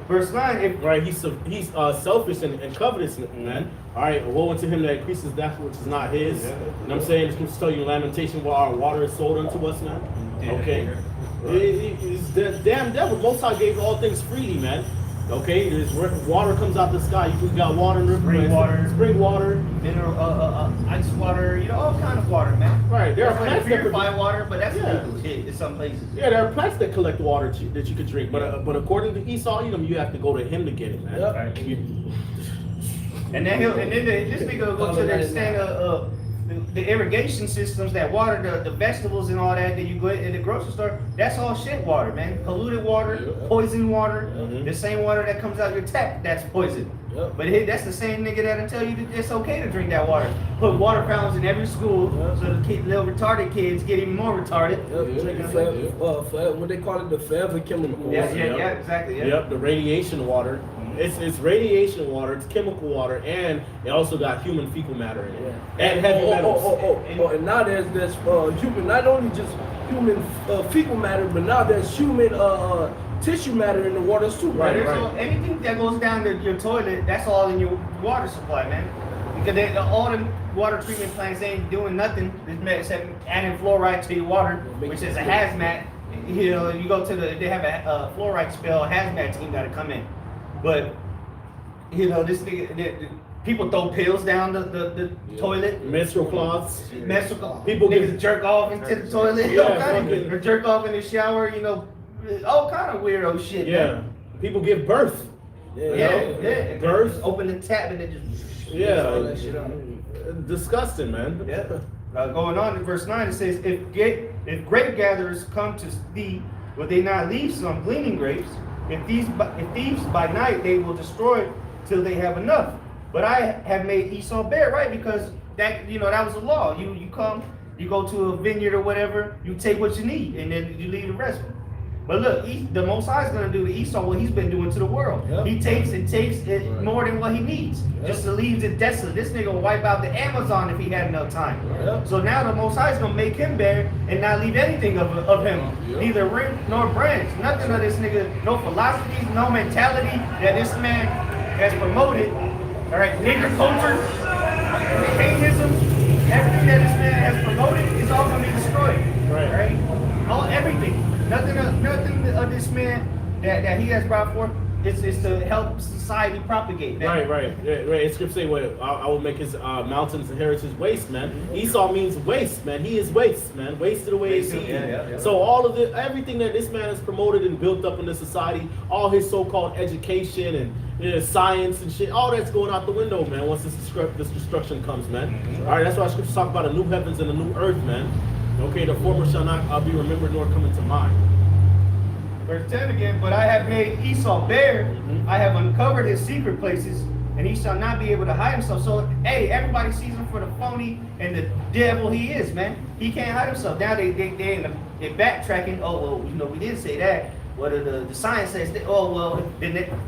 Verse 9. If Right, he's selfish and covetous, man. All right, woe unto him that increases that which is not his. You know what I'm saying? It's going to tell you in Lamentation where our water is sold unto us, man. Okay? It's the damn devil. Most High gave all things freely, man. Okay? There's water comes out the sky. You got water in the river. Spring water. mineral, ice water, you know, all kind of water, man. Right, there are That's like plants that purified water, but that's Yeah. legal shit in some places. Yeah, there are plants that collect water that you could drink, but according to Esau, you have to go to him to get it, man. Yep. Right. And then this nigga will go to the extent of the irrigation systems that water the vegetables and all that you go in the grocery store. That's all shit water, man. Polluted water, poison water. Mhm. The same water that comes out your tap, that's poison. Yep. But that's the same nigga that'll tell you that it's okay to drink that water. Put water fountains in every school so the little retarded kids get even more retarded. Yep, drinking forever, what they call it, the forever chemical. Yeah, exactly. Yeah. Yep, the radiation water. It's radiation water, it's chemical water, and it also got human fecal matter in it. And heavy metals. And now there's human, not only just human fecal matter, but now there's human tissue matter in the waters too, Right, right? there's anything that goes down to your toilet, that's all in your water supply, man. Because all the water treatment plants ain't doing nothing except adding fluoride to your water, which is a hazmat. You know, you go to they have a fluoride spill, a hazmat team gotta come in. But, you know, this nigga, people throw pills down the toilet. Menstrual cloths. People niggas jerk off into the toilet. Yeah, or jerk off in the shower, you know, all kind of weirdo shit. Yeah. Man. People give birth. Yeah. Birth. Open the tap and it just Yeah. all that shit up. Disgusting, man. Yeah. Going on in verse 9, it says, if grape gatherers come to thee, will they not leave some gleaning grapes? If thieves by night, they will destroy till they have enough. But I have made Esau bear, right? Because that was the law. You come, you go to a vineyard or whatever, you take what you need, and then you leave the rest. But look, the Most High is going to do to Esau what he's been doing to the world. Yep. He takes it more than what he needs, just to leave it desolate. This nigga will wipe out the Amazon if he had enough time. Yep. So now the Most High is going to make him bare and not leave anything of him, neither ring nor branch. Nothing of this nigga, no philosophies, no mentality that this man has promoted. All right, nigger culture, paganism, everything that this man has promoted is all going to be destroyed. Right? Everything. Nothing of this man that he has brought forth is to help society propagate. Man. Right. It's scripture say, "Well, I will make his mountains and heritage waste, man." Esau means waste, man. He is waste, man. Wasted away is he. Yeah. So everything that this man has promoted and built up in the society, all his so-called education and science and shit, all that's going out the window, man. Once this destruction comes, man. All right, that's why scripture talk about a new heavens and a new earth, man. Okay, the former shall not be remembered nor come into mind. Verse 10 again, but I have made Esau bare. I have uncovered his secret places and he shall not be able to hide himself. So, hey, everybody sees him for the phony and the devil he is, man. He can't hide himself. Now they're backtracking. Oh, well, you know, we didn't say that. What the science says that, oh, well,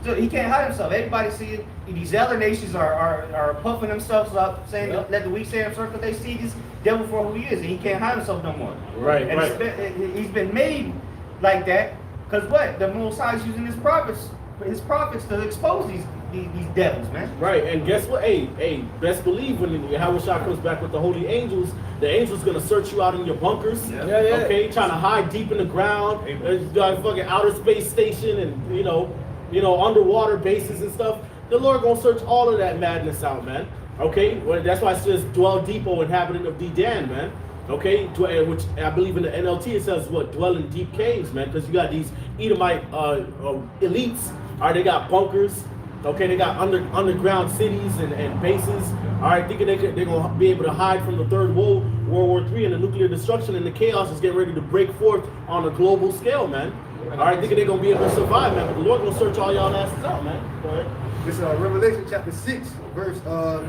so he can't hide himself. Everybody see it. These other nations are puffing themselves up, saying, let the weak say himself, because they see this devil for who he is, and he can't hide himself no more. Right, and right. He's been made like that, because what? The Most High is using his prophets to expose these devils, man. Right, and guess what? Hey, best believe when Yahushua comes back with the holy angels, the angels gonna search you out in your bunkers. Yeah. Okay, trying to hide deep in the ground. Got a fucking outer space station and you know underwater bases and stuff. The Lord gonna search all of that madness out, man. Okay, well, that's why it says dwell deep, O inhabitant of Dedan, man. Okay, which I believe in the NLT it says what? Dwell in deep caves, man, because you got these Edomite elites. All right, they got bunkers. Okay, they got underground cities and bases. All right, thinking they're gonna be able to hide from the Third World War III and the nuclear destruction, and the chaos is getting ready to break forth on a global scale, man. All right, thinking they're gonna be able to survive, man. But the Lord gonna search all y'all asses out, man. Go ahead. This is Revelation chapter 6, verse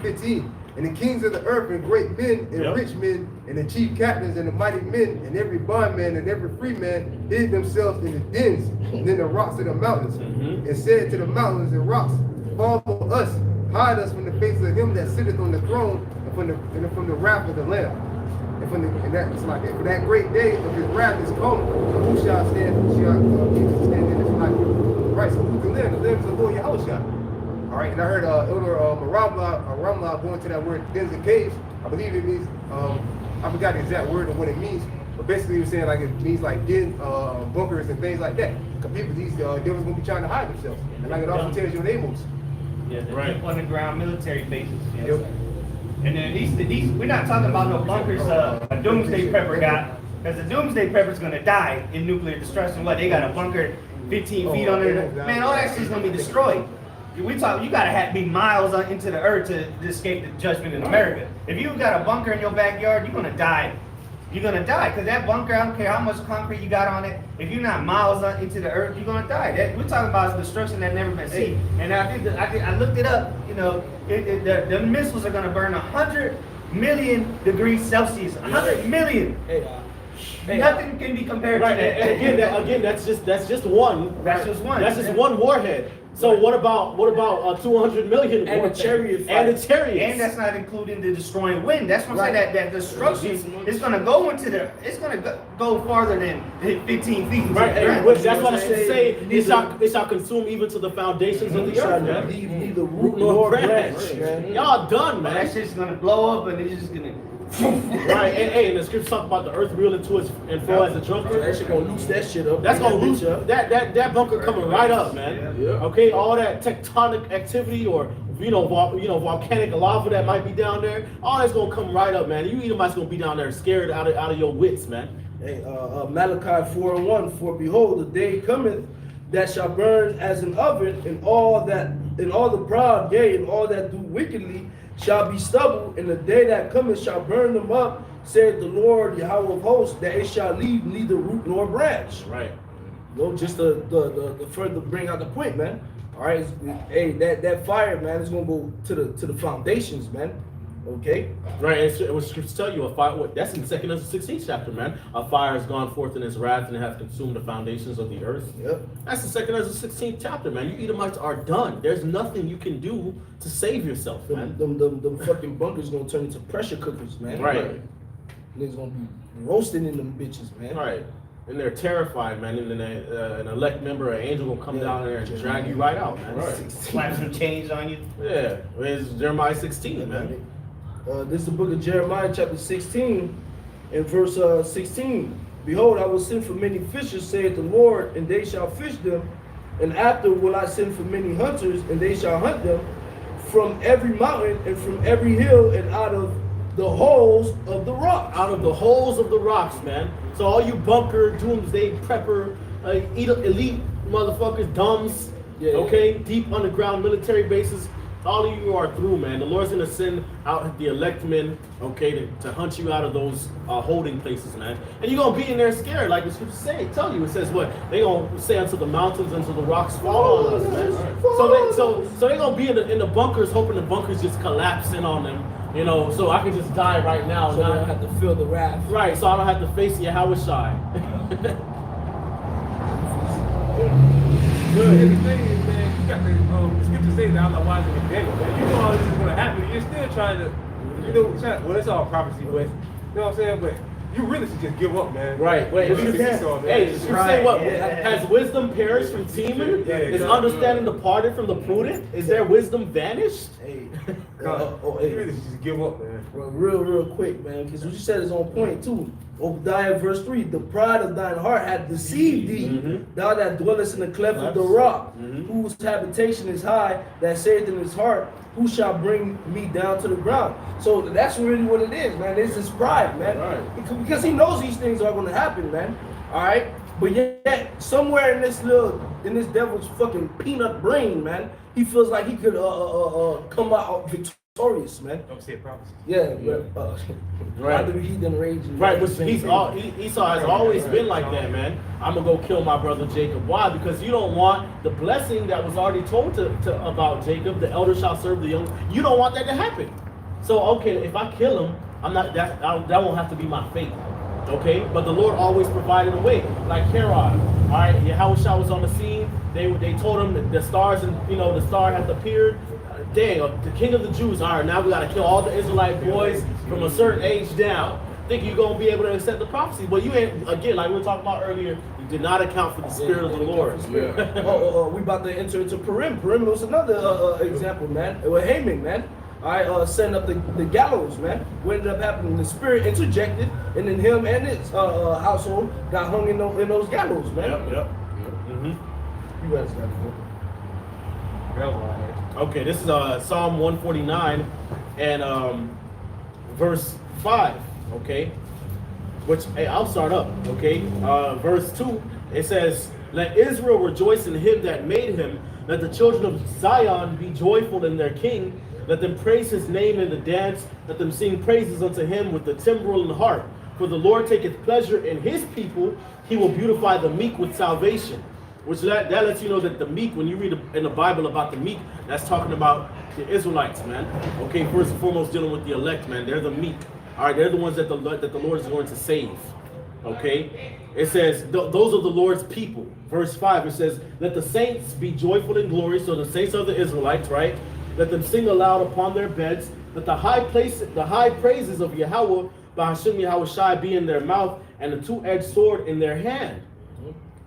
15. And the kings of the earth and great men and rich men and the chief captains and the mighty men and every bondman and every free man hid themselves in the dens and in the rocks of the mountains and said to the mountains and rocks, follow us, hide us from the face of him that sitteth on the throne and from the wrath of the Lamb. And that's like it. For that great day of his wrath is come, who shall stand? Who shall stand in his light? Right. So who's the Lamb? The Lamb is the Lord Yahushua. All right, and I heard Elder Ramla going to that word dens and caves. I believe it means, I forgot the exact word of what it means, but basically he was saying like it means like den, bunkers and things like that. Because people, these devils gonna be trying to hide themselves. And like it also tells your neighbors. Yeah, the underground military bases. Yep. And then these we're not talking about no bunkers a doomsday prepper got, because the doomsday prepper's gonna die in nuclear destruction. What, they got a bunker 15 feet under the, man, all that shit's gonna be destroyed. You gotta be miles into the earth to escape the judgment in America. If you got a bunker in your backyard, you're gonna die. You're gonna die, because that bunker, I don't care how much concrete you got on it, if you're not miles into the earth, you're gonna die. We're talking about destruction that never been seen. And I looked it up, you know, the missiles are gonna burn 100 million degrees Celsius. 100 million. Nothing can be compared to that. And again, that's just one. That's just one. That's just one warhead. So what about 200 million And the chariot and the chariots? And that's not including the destroying wind. That's what I'm saying. That destruction is gonna go it's gonna go farther than 15 feet. Right. That's what I should say. They shall consume even to the foundations of the earth, man. Neither root nor branch, man. Y'all done, man. That shit's gonna blow up and it's just gonna. Right, and the scripture talk about the earth reeling to its and flow as a drunkard. That shit gonna loose that shit up. That's gonna loose that bunker coming right up, man. Yeah. Okay, all that tectonic activity or volcanic lava that might be down there, all that's gonna come right up, man. You Edomites gonna be down there scared out of your wits, man. Hey, Malachi 4:1, for behold, the day cometh that shall burn as an oven, and all the proud, yea, and all that do wickedly shall be stubble, and the day that cometh shall burn them up, said the Lord Yahweh of hosts, that it shall leave neither root nor branch. Right. You know, just the further bring out the point, man. All right, hey, that fire, man, is gonna go to the foundations, man. Okay. Right, and it was scripture tell you a fire. That's in 2 Ezra 16th chapter, man. A fire has gone forth in its wrath and hath consumed the foundations of the earth. Yep. That's the 2 Ezra 16th chapter, man. You Edomites are done. There's nothing you can do to save yourself, man. Them fucking bunkers gonna turn into pressure cookers, man. Right. Niggas gonna be roasting in them bitches, man. Right. And they're terrified, man. And then an elect member, an angel will come down there and drag you right out, man. Right. Slap some chains on you. Yeah. It's Jeremiah 16, man. This is the book of Jeremiah, chapter 16, and verse 16. Behold, I will send for many fishers, saith the Lord, and they shall fish them. And after will I send for many hunters, and they shall hunt them from every mountain and from every hill and out of the holes of the rocks. Out of the holes of the rocks, man. So all you bunker, doomsday prepper, elite motherfuckers, dumbs, okay, deep underground military bases. All of you are through, man. The Lord's gonna send out the elect men, okay, to hunt you out of those holding places, man. And you're gonna be in there scared, like the scriptures say. Tell you, it says what? They gonna say unto the mountains, unto the rocks, fall on us, man. So So they gonna be in the bunkers, hoping the bunkers just collapse in on them. You know, so I can just die right now. So they don't have to feel the wrath. Right, so I don't have to face Yahweh Shai. Good. The thing is, man, you got the scripture say that I'm not watching the Daniel, man. You know all this is gonna happen. You're still trying to, well, it's all prophecy, but you know what I'm saying? But you really should just give up, man. Right. Wait. Hey, You say what? Has wisdom perished from teaching? Is understanding departed from the prudent? Is their wisdom vanished? Hey, You really should just give up, man. well, real quick, man, because what you said is on point too. Obadiah verse 3, the pride of thine heart hath deceived thee, thou that dwellest in the cleft of the rock, whose habitation is high, that saith in his heart, who shall bring me down to the ground? So that's really what it is, man. It's his pride, man. Right. Because he knows these things are going to happen, man. All right? But yet, somewhere in this devil's fucking peanut brain, man, he feels like he could come out victorious, man. Don't say prophecy. Yeah, but Right. rather he than rage. Right, which Esau has always been like that, man. I'm gonna go kill my brother Jacob. Why? Because you don't want the blessing that was already told to about Jacob. The elder shall serve the young. You don't want that to happen. So okay, if I kill him, that won't have to be my fate. Okay, but the Lord always provided a way. Like Herod, all right, Yahweh was on the scene. They told him that the stars and the star had appeared. Dang, the king of the Jews. All right, now we got to kill all the Israelite boys from a certain age down. Think you're gonna be able to accept the prophecy, but you ain't. Again, like we were talking about earlier, you did not account for the spirit of the Lord. We about to enter into Purim. Purim was another example, man. With Haman, man. I setting up the gallows, man. What ended up happening? The spirit interjected, and then him and his household got hung in those gallows, man. Yep. You guys got it. Okay, this is Psalm 149 and verse 5. Okay, which I'll start up. Okay, verse 2. It says, "Let Israel rejoice in him that made him. Let the children of Zion be joyful in their King. Let them praise his name in the dance. Let them sing praises unto him with the timbrel and harp. For the Lord taketh pleasure in his people. He will beautify the meek with salvation." Which that lets you know that the meek, when you read in the Bible about the meek, that's talking about the Israelites, man. Okay, first and foremost dealing with the elect, man. They're the meek. All right, they're the ones that the Lord is going to save. Okay, it says those are the Lord's people. Verse 5, it says, "Let the saints be joyful in glory." So the saints are the Israelites, right? "Let them sing aloud upon their beds. Let the high praises of Yahweh, Bahashim Yahweh Shai, be in their mouth, and a two-edged sword in their hand,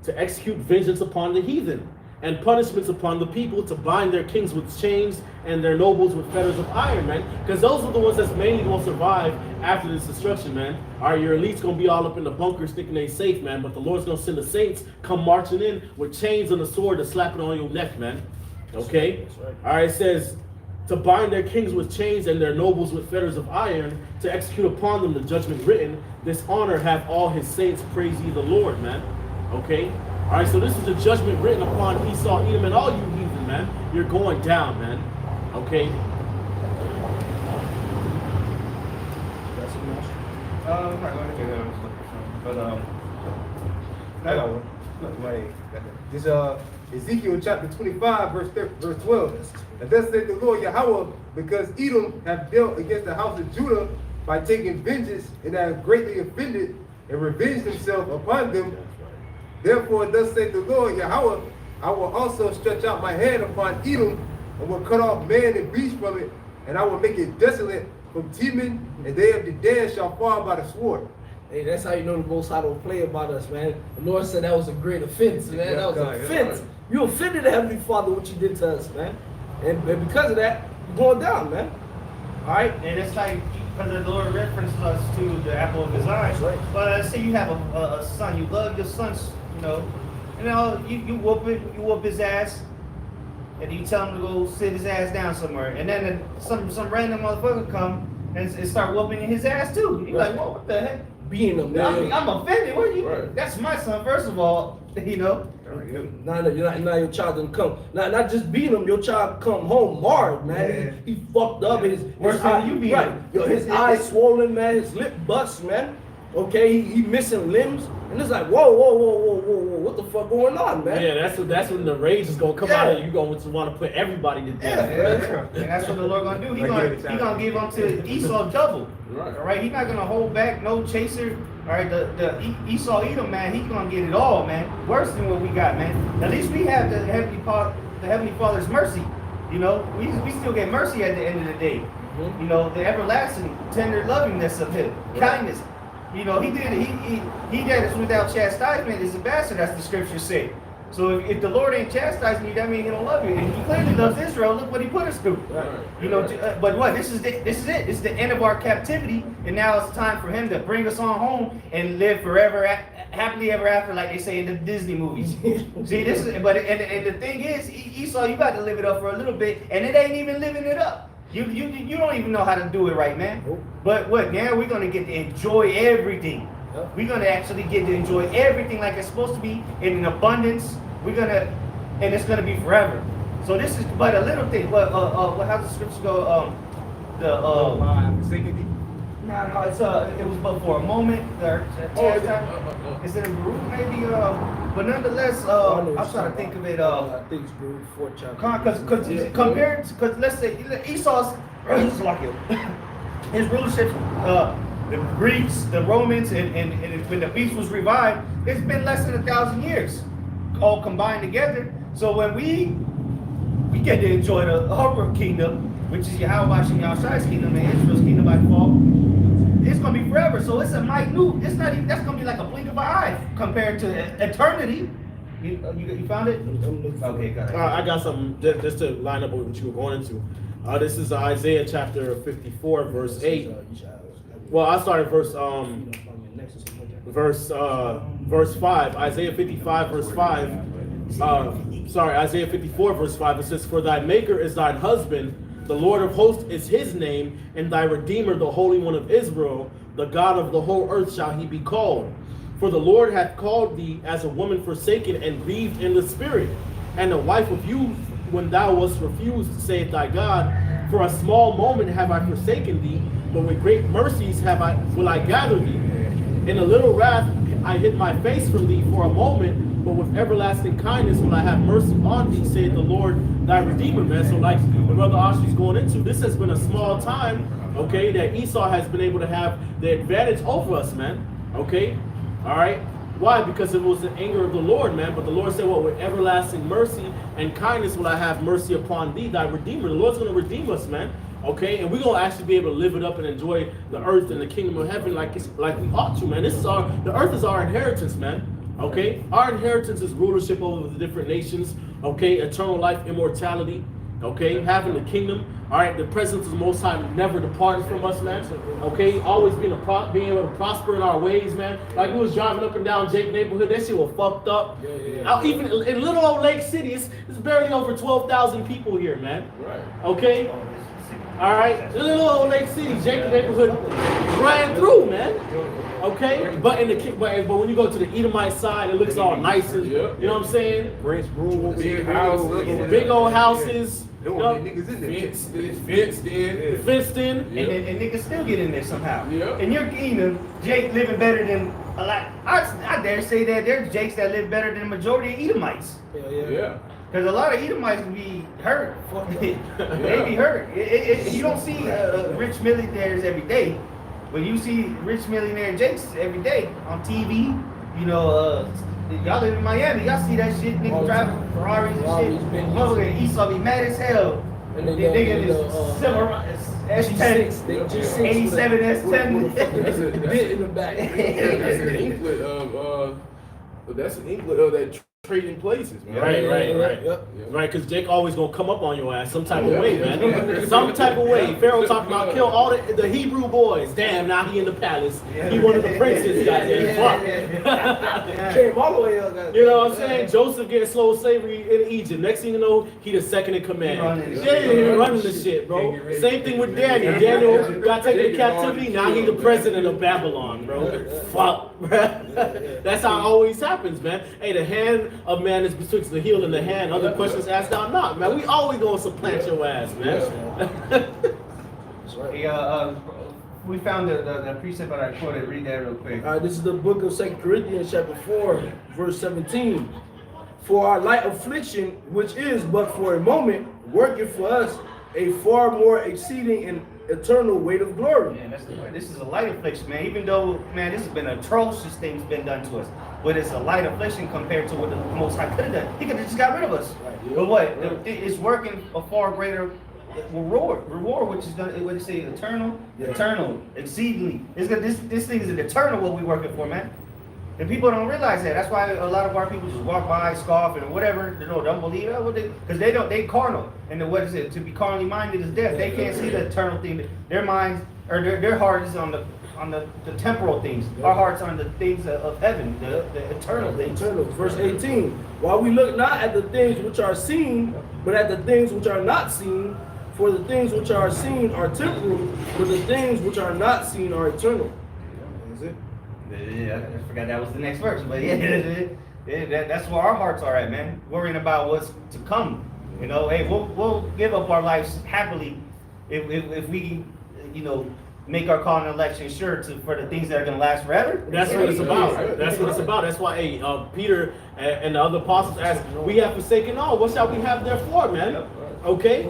to execute vengeance upon the heathen, and punishments upon the people, to bind their kings with chains and their nobles with fetters of iron," man. Because those are the ones that's mainly going to survive after this destruction, man. All right, your elite's going to be all up in the bunkers thinking they safe, man. But the Lord's going to send the saints come marching in with chains and a sword to slap it on your neck, man. Okay? That's right. All right, it says, to bind their kings with chains and their nobles with fetters of iron, to execute upon them the judgment written. This honor have all his saints, praise ye the Lord, man. Okay? All right, so this is the judgment written upon Esau, Edom, and all you heathen, man. You're going down, man. Okay? That's enough. This Ezekiel chapter 25, verse 12. And thus saith the Lord Yahweh, because Edom hath dealt against the house of Judah by taking vengeance, and hath greatly offended, and revenged himself upon them. Therefore, thus saith the Lord Yahweh, I will also stretch out my hand upon Edom, and will cut off man and beast from it, and I will make it desolate from Teman, and they of the dead shall fall by the sword. Hey, that's how you know the Most High don't play about us, man. The Lord said that was a great offense, man. Yeah, that was an God, offense. right. You offended the Heavenly Father what you did to us, man. And because of that, you're going down, man. All right? And it's like, because the Lord references us to the apple of his eye. That's right. But let's say you have a son, you love your son, you whoop his ass, and you tell him to go sit his ass down somewhere, and then some random motherfucker come and start whooping his ass too. You're like, whoa, what the heck? Being them, man. I'm offended. What you? Right. That's my son, first of all. Now your child didn't come. Not just beating him, your child come home marred, man. He fucked up. His Worse than you beat right. him. His eyes swollen, man. His lip bust, man. Okay, he missing limbs, and it's like, whoa, whoa, whoa, whoa, whoa, whoa, what the fuck going on, man? Yeah, that's when the rage is gonna come out of you. You're going to want to put everybody to death. Yeah, and that's what the Lord gonna do. He gonna give unto Esau double. Right. All right, he's not gonna hold back, no chaser. All right, the Esau Edom, man, he's gonna get it all, man. Worse than what we got, man. At least we have the Heavenly Father's mercy. You know, we still get mercy at the end of the day. Mm-hmm. You know, the everlasting, tender lovingness of Him, kindness. You know, He did it. He did it without chastisement. Is a bastard, as the scriptures say. So if the Lord ain't chastising you, that means He don't love you. And He clearly loves Israel. Look what He put us through. Right. You know, but what? This is it. This is the end of our captivity, and now it's time for Him to bring us on home and live forever, happily ever after, like they say in the Disney movies. See, this is. But and the thing is, Esau, you got to live it up for a little bit, and it ain't even living it up. You don't even know how to do it right, man. Nope. But what? Now we're gonna get to enjoy everything. Yep. We're gonna actually get to enjoy everything like it's supposed to be in an abundance. And it's gonna be forever. So this is but a little thing. What how's the scripture go? No, it's it was but for a moment. It's in Baruch maybe. But nonetheless, I'm trying to think of it. I think it's Baruch 4 chapter. Because compared, because let's say Esau's his rulership, the Greeks, the Romans, and when the beast was revived, it's been less than 1,000 years, all combined together. So when we get to enjoy the upper kingdom, which is Yahweh Shai's kingdom and Israel's kingdom by default, it's gonna be forever. So it's a minute. It's not even. That's gonna be like a blink of an eye compared to eternity. You found it? Okay, got it. I got something just to line up with what you were going into. This is Isaiah chapter 54, verse 8. Well, I started verse 5. Isaiah 55, verse 5. Isaiah 54, verse 5. It says, "For thy maker is thine husband, the Lord of hosts is his name, and thy Redeemer, the Holy One of Israel, the God of the whole earth shall he be called. For the Lord hath called thee as a woman forsaken and grieved in the spirit, and a wife of youth when thou wast refused, saith thy God. For a small moment have I forsaken thee, but with great mercies will I gather thee. In a little wrath I hid my face from thee for a moment, but with everlasting kindness will I have mercy on thee, saith the Lord thy Redeemer," man. So like the brother Ashi's going into, this has been a small time, okay, that Esau has been able to have the advantage over us, man. Okay? All right? Why? Because it was the anger of the Lord, man. But the Lord said, well, with everlasting mercy and kindness will I have mercy upon thee, thy Redeemer. The Lord's going to redeem us, man. Okay? And we're going to actually be able to live it up and enjoy the earth and the kingdom of heaven like we ought to, man. The earth is our inheritance, man. Okay? Our inheritance is rulership over the different nations. Okay? Eternal life, immortality. Okay? Having the kingdom. All right? The presence of the Most High never departed from us, man. Okay? Always being able to prosper in our ways, man. Like we was driving up and down Jake neighborhood. That shit was fucked up. Even in little old Lake City, it's barely over 12,000 people here, man. Right. Okay? All right? Little old Lake City, Jake neighborhood ran through, man. Okay? But when you go to the Edomite side, it looks all nice. And, you know what I'm saying? French room, Big old houses. There won't be niggas in there. Fenced in. And niggas still get in there somehow. Yeah. And you're Jake living better than a lot. I dare say that there's Jakes that live better than the majority of Edomites. Yeah. Because a lot of Edomites can be hurt. They be hurt. You don't see rich millionaires every day. But you see rich millionaire Jakes every day on TV. You know, y'all live in Miami. Y'all see that shit. Niggas driving Ferraris and shit. Motherfucker, Esau be mad as hell. And They then get this S10, 87 S10. That's a bit in the back. That's an inklet of that trading places, man. Right. Yep. Right, because Jake always gonna come up on your ass some type of way, man. Some type of way. Pharaoh talking about kill all the Hebrew boys. Damn, now he in the palace. He one of the princes, goddamn. Fuck. Came all the way up. You know what I'm saying? Joseph getting slow slavery in Egypt. Next thing you know, he the second in command. He running the shit, bro. Same thing with Daniel. Daniel got taken to captivity. Now he the president of Babylon, bro. Fuck, bro. That's how it always happens, man. Hey, the hand of man is betwixt the heel and the hand. Other questions asked out not, man. We always gonna supplant your ass, man. That's right. we found the precept that I quoted. Read that real quick. All right, this is the book of 2 Corinthians chapter 4, verse 17. For our light affliction, which is but for a moment, worketh for us a far more exceeding and eternal weight of glory. Man, this is a light affliction, man. Even though, man, this has been atrocious things been done to us. But it's a light affliction compared to what the Most High could have done. He could have just got rid of us. Right. But what? Right. It's working a far greater reward, which is gonna, what do you say, eternal, eternal, exceedingly. It's gonna, this thing is an eternal what we working for, man. And people don't realize that. That's why a lot of our people just walk by, scoff, and whatever. You know, don't believe it because they carnal. And what is it? To be carnally minded is death. They can't see the eternal thing. Their minds or their heart is on the temporal things. Our heart's on the things of heaven, the eternal things. Eternal. Verse 18. While we look not at the things which are seen, but at the things which are not seen. For the things which are seen are temporal, but the things which are not seen are eternal. Is it? Yeah, I forgot that was the next verse, but that's where our hearts are at, man. Worrying about what's to come. You know, hey, we'll give up our lives happily if we, you know, make our call and election sure for the things that are gonna last forever. That's what it's about. That's what it's about. That's why, Peter and the other apostles asked, "We have forsaken all. What shall we have therefore, man?" Okay,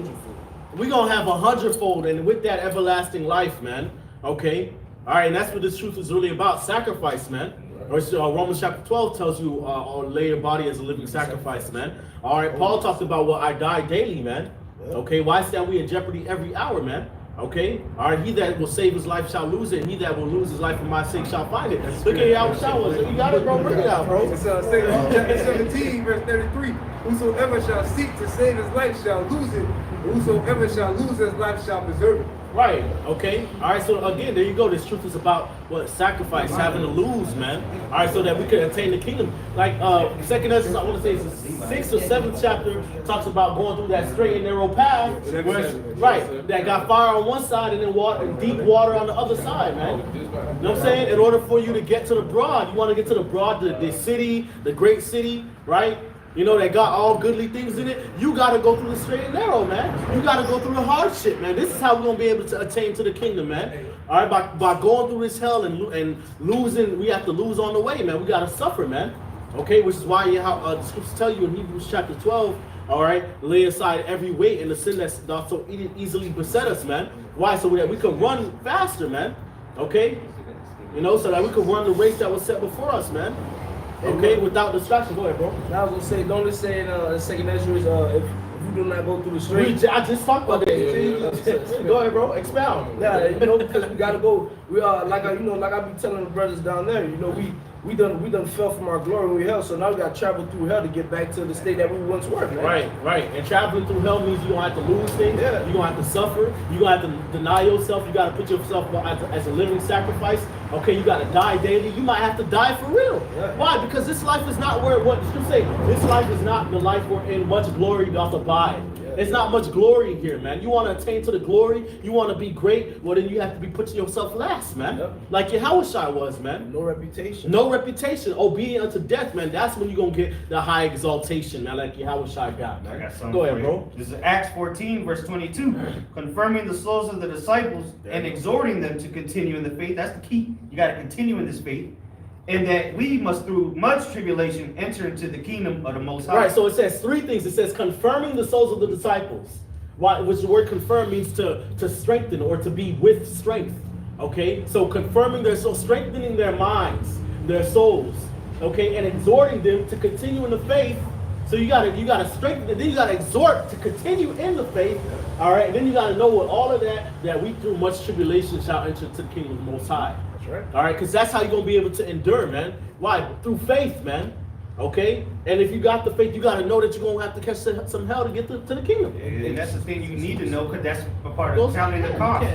we gonna have 100-fold, and with that everlasting life, man. Okay. All right, and that's what this truth is really about, sacrifice, man. Romans chapter 12 tells you, lay your body as a living sacrifice, man. All right, Paul talks about, well, I die daily, man. Okay, why stand we in jeopardy every hour, man? Okay, all right, he that will save his life shall lose it, and he that will lose his life for my sake shall find it. Look at how showers. You got it, bro. Bring it out, bro. It's chapter 17, verse 33. Whosoever shall seek to save his life shall lose it. Whosoever shall lose his life shall preserve it. Right, okay. All right, so again, there you go. This truth is about what sacrifice, having to lose, man. All right, so that we can attain the kingdom. Like, second Ezra, I want to say it's the 6th or 7th chapter, talks about going through that straight and narrow path. Right, that got fire on one side and then water, deep water on the other side, man. You know what I'm saying? In order for you to get to the broad, you want to get to the broad, the city, the great city, right? You know, that got all goodly things in it. You got to go through the straight and narrow, man. You got to go through the hardship, man. This is how we're going to be able to attain to the kingdom, man. All right, by going through this hell and losing, we have to lose on the way, man. We got to suffer, man. Okay, which is why the scriptures tell you in Hebrews chapter 12, all right, lay aside every weight and the sin that's so easily beset us, man. Why? So that we can run faster, man. Okay? You know, so that we can run the race that was set before us, man. Okay, without distraction. Go ahead, bro. Now I was gonna say, don't it say in second Ezra, if you do not go through the straight. I just talked about that. Go ahead, bro. Expound. Yeah, you know, because we gotta go. We are like I be telling the brothers down there. You know, we done fell from our glory when we hell. So now we gotta travel through hell to get back to the state that we once were. Man. Right. And traveling through hell means you gonna have to lose things. Yeah. You're gonna have to suffer. You're gonna have to deny yourself. You gotta put yourself as a living sacrifice. Okay, you gotta die daily. You might have to die for real. Yeah. Why? Because this life is not where what the scripture say. This life is not the life we're in. Much glory doth abide. There's not much glory here, man. You want to attain to the glory, you want to be great, well then you have to be putting yourself last, man. Yep. Like Yahushua was, man. No reputation. No reputation. Obedient unto death, man. That's when you're going to get the high exaltation, man, like Yahushua got, man. I got something. Go ahead, bro. This is Acts 14, verse 22. Confirming the souls of the disciples and exhorting them to continue in the faith. That's the key. You got to continue in this faith. And that we must, through much tribulation, enter into the kingdom of the Most High. Right, so it says three things. It says confirming the souls of the disciples. Why? Which the word confirm means to strengthen or to be with strength. Okay, so confirming their soul, strengthening their minds, their souls. Okay, and exhorting them to continue in the faith. So you gotta strengthen, and then you gotta exhort to continue in the faith. All right, and then you gotta know with all of that we through much tribulation shall enter into the kingdom of the Most High. Right. All right, because that's how you're going to be able to endure, man. Why? Through faith, man. Okay? And if you got the faith, you got to know that you're going to have to catch some hell to get to the kingdom. And that's the thing you need to know, because that's a part of counting the cost.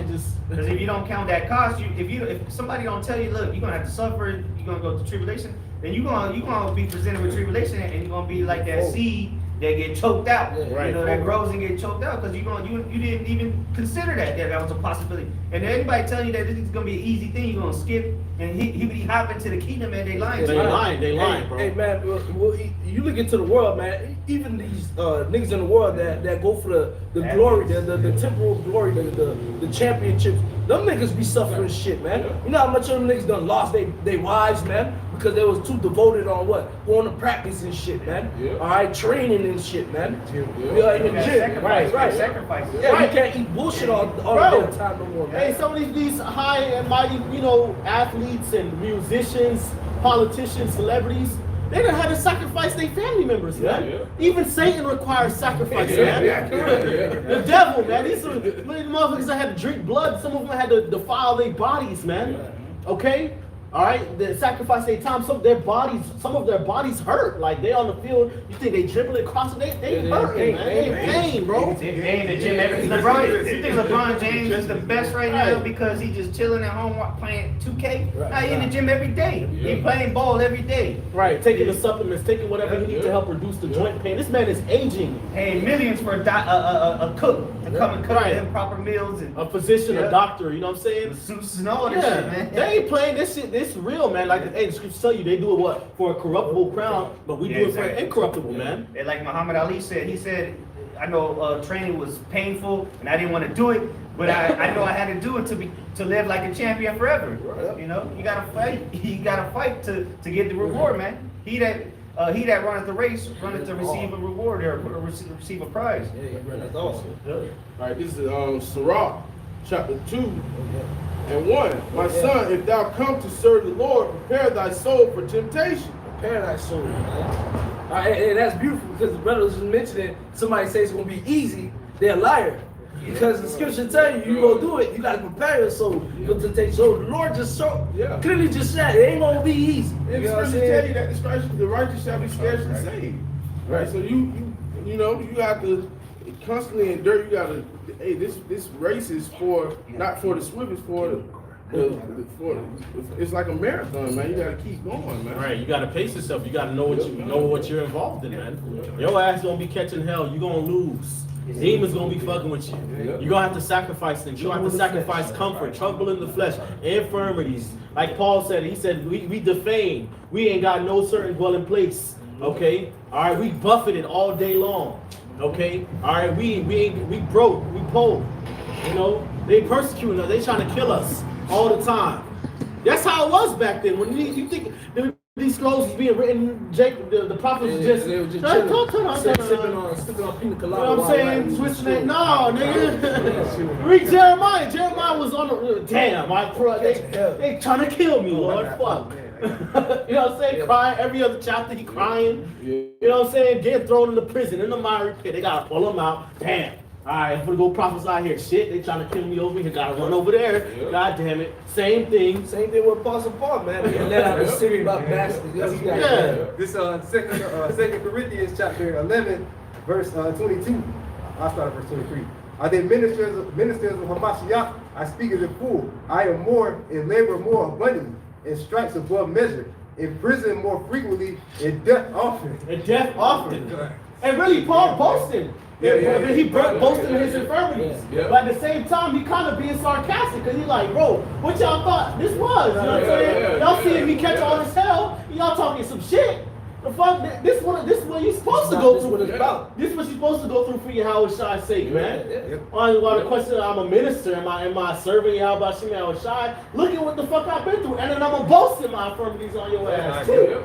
Because if you don't count that cost, if somebody don't tell you, look, you're going to have to suffer, you're going to go through tribulation, then you're going to be presented with tribulation, and you're going to be like that seed that get choked out. Yeah, right. You know, that grows and get choked out because you didn't even consider that was a possibility. And anybody telling you that this is gonna be an easy thing, you're gonna skip and he hop into the kingdom, and they lying. They lying, bro. Hey man, well, you look into the world, man. Even these niggas in the world that go for the glory, the temporal glory, the championships. Them niggas be suffering shit, man. You know how much of them niggas done lost they wives, man, because they was too devoted on what? Going to practice and shit, man. Yeah. All right, training and shit, man. Yeah. We are in the gym, Sacrifice, right? sacrifice. Yeah, Right. you can't eat bullshit all Bro. the time no more, man. Hey, some of these high and mighty, you know, athletes and musicians, politicians, celebrities, they done had to sacrifice their family members, man. Yeah. Even Satan requires sacrifice, man. The devil, man. These are motherfuckers that had to drink blood. Some of them had to defile their bodies, man. Okay? All right, they sacrifice their time. Some of their bodies hurt. Like they on the field, you think they dribbling across it? They hurting, man. They in pain, bro. They in the gym LeBron, you think LeBron James is the best right now because he just chilling at home playing 2K? Right, Nah, he in the gym every day. He playing ball every day. Right, taking the supplements, taking whatever he needs to help reduce the joint pain. This man is aging. Paying millions for a cook to come and cook Right. him proper meals and A physician, Yeah. a doctor, you know what I'm saying? suits and all this shit, Yeah, man. they ain't playing this shit. This real, man. Like, hey, the scriptures tell you they do it what for a corruptible crown, but we Yeah, do it for an exactly. incorruptible, man. And like Muhammad Ali said, he said, I know training was painful and I didn't want to do it, but I know I had to do it to live like a champion forever. You know, you gotta fight. You gotta fight to get the reward, man. He that runneth the race runneth to receive a reward or receive a prize. Yeah, that's awesome. All right, this is Sirach, chapter 2 and 1. My son, if thou come to serve the Lord, prepare thy soul for temptation. Paradise soul, man. All right, and that's beautiful because the brother was just mentioning somebody says it's gonna be easy, they're a liar. Because the scripture tell you gonna do it, you gotta prepare your soul for temptation. So the Lord just clearly just said it ain't gonna be easy. And You know what I'm the scripture tell you saying? that the righteous shall be scarcely saved. Right, so you have to constantly endure. You gotta, hey, this race is for not for the swift, it's for it's like a marathon, man. You gotta keep going, man. Right, you gotta pace yourself. You gotta know what you're involved in, man. Your ass gonna be catching hell. You gonna lose. Demons gonna be fucking with you. You're gonna have to sacrifice things. You're gonna have to sacrifice comfort, trouble in the flesh, infirmities. Like Paul said, he said, we defame. We ain't got no certain dwelling place. Okay? All right, we buffeted all day long. Okay? All right, we broke, we poor. You know, they persecuting us, they trying to kill us all the time. That's how it was back then. When you think these scrolls was being written, Jake, the prophets was just, they were just sipping on pina you colada. know what I'm saying? Switching it. No, nigga. Read Jeremiah. Jeremiah was on the. Damn, they trying to kill me, Lord. Fuck. You know what I'm saying? Crying every other chapter. He crying. You know what I'm saying? Getting thrown in the prison, in the miry pit. They gotta pull him out. Damn. All right, I'm gonna go prophesy here. Shit, they trying to kill me over here. Gotta run over there. God damn it. Same thing. Same thing with Apostle Paul, man. He let out a series about bastards. Yeah. This Second Corinthians chapter 11, verse 22. I'll start at verse 23. Are they ministers of Hamashiach? I speak as a fool. I am more and labor more abundantly, in stripes above measure, in prison more frequently, in death often. And death often. And really, Paul boasting. He boasting in his infirmities. But at the same time, he kind of being sarcastic because he's like, bro, what y'all thought this was? You know what I'm saying? Y'all seeing me catch all this hell, y'all talking some shit. The fuck, this what you're supposed to go through. This is what you're supposed to go through for Yahweh Shai's sake, man. On the question, I'm a minister, am I serving Yahweh Shai? Look at what the fuck I've been through, and then I'm gonna boast in my infirmities on your ass too.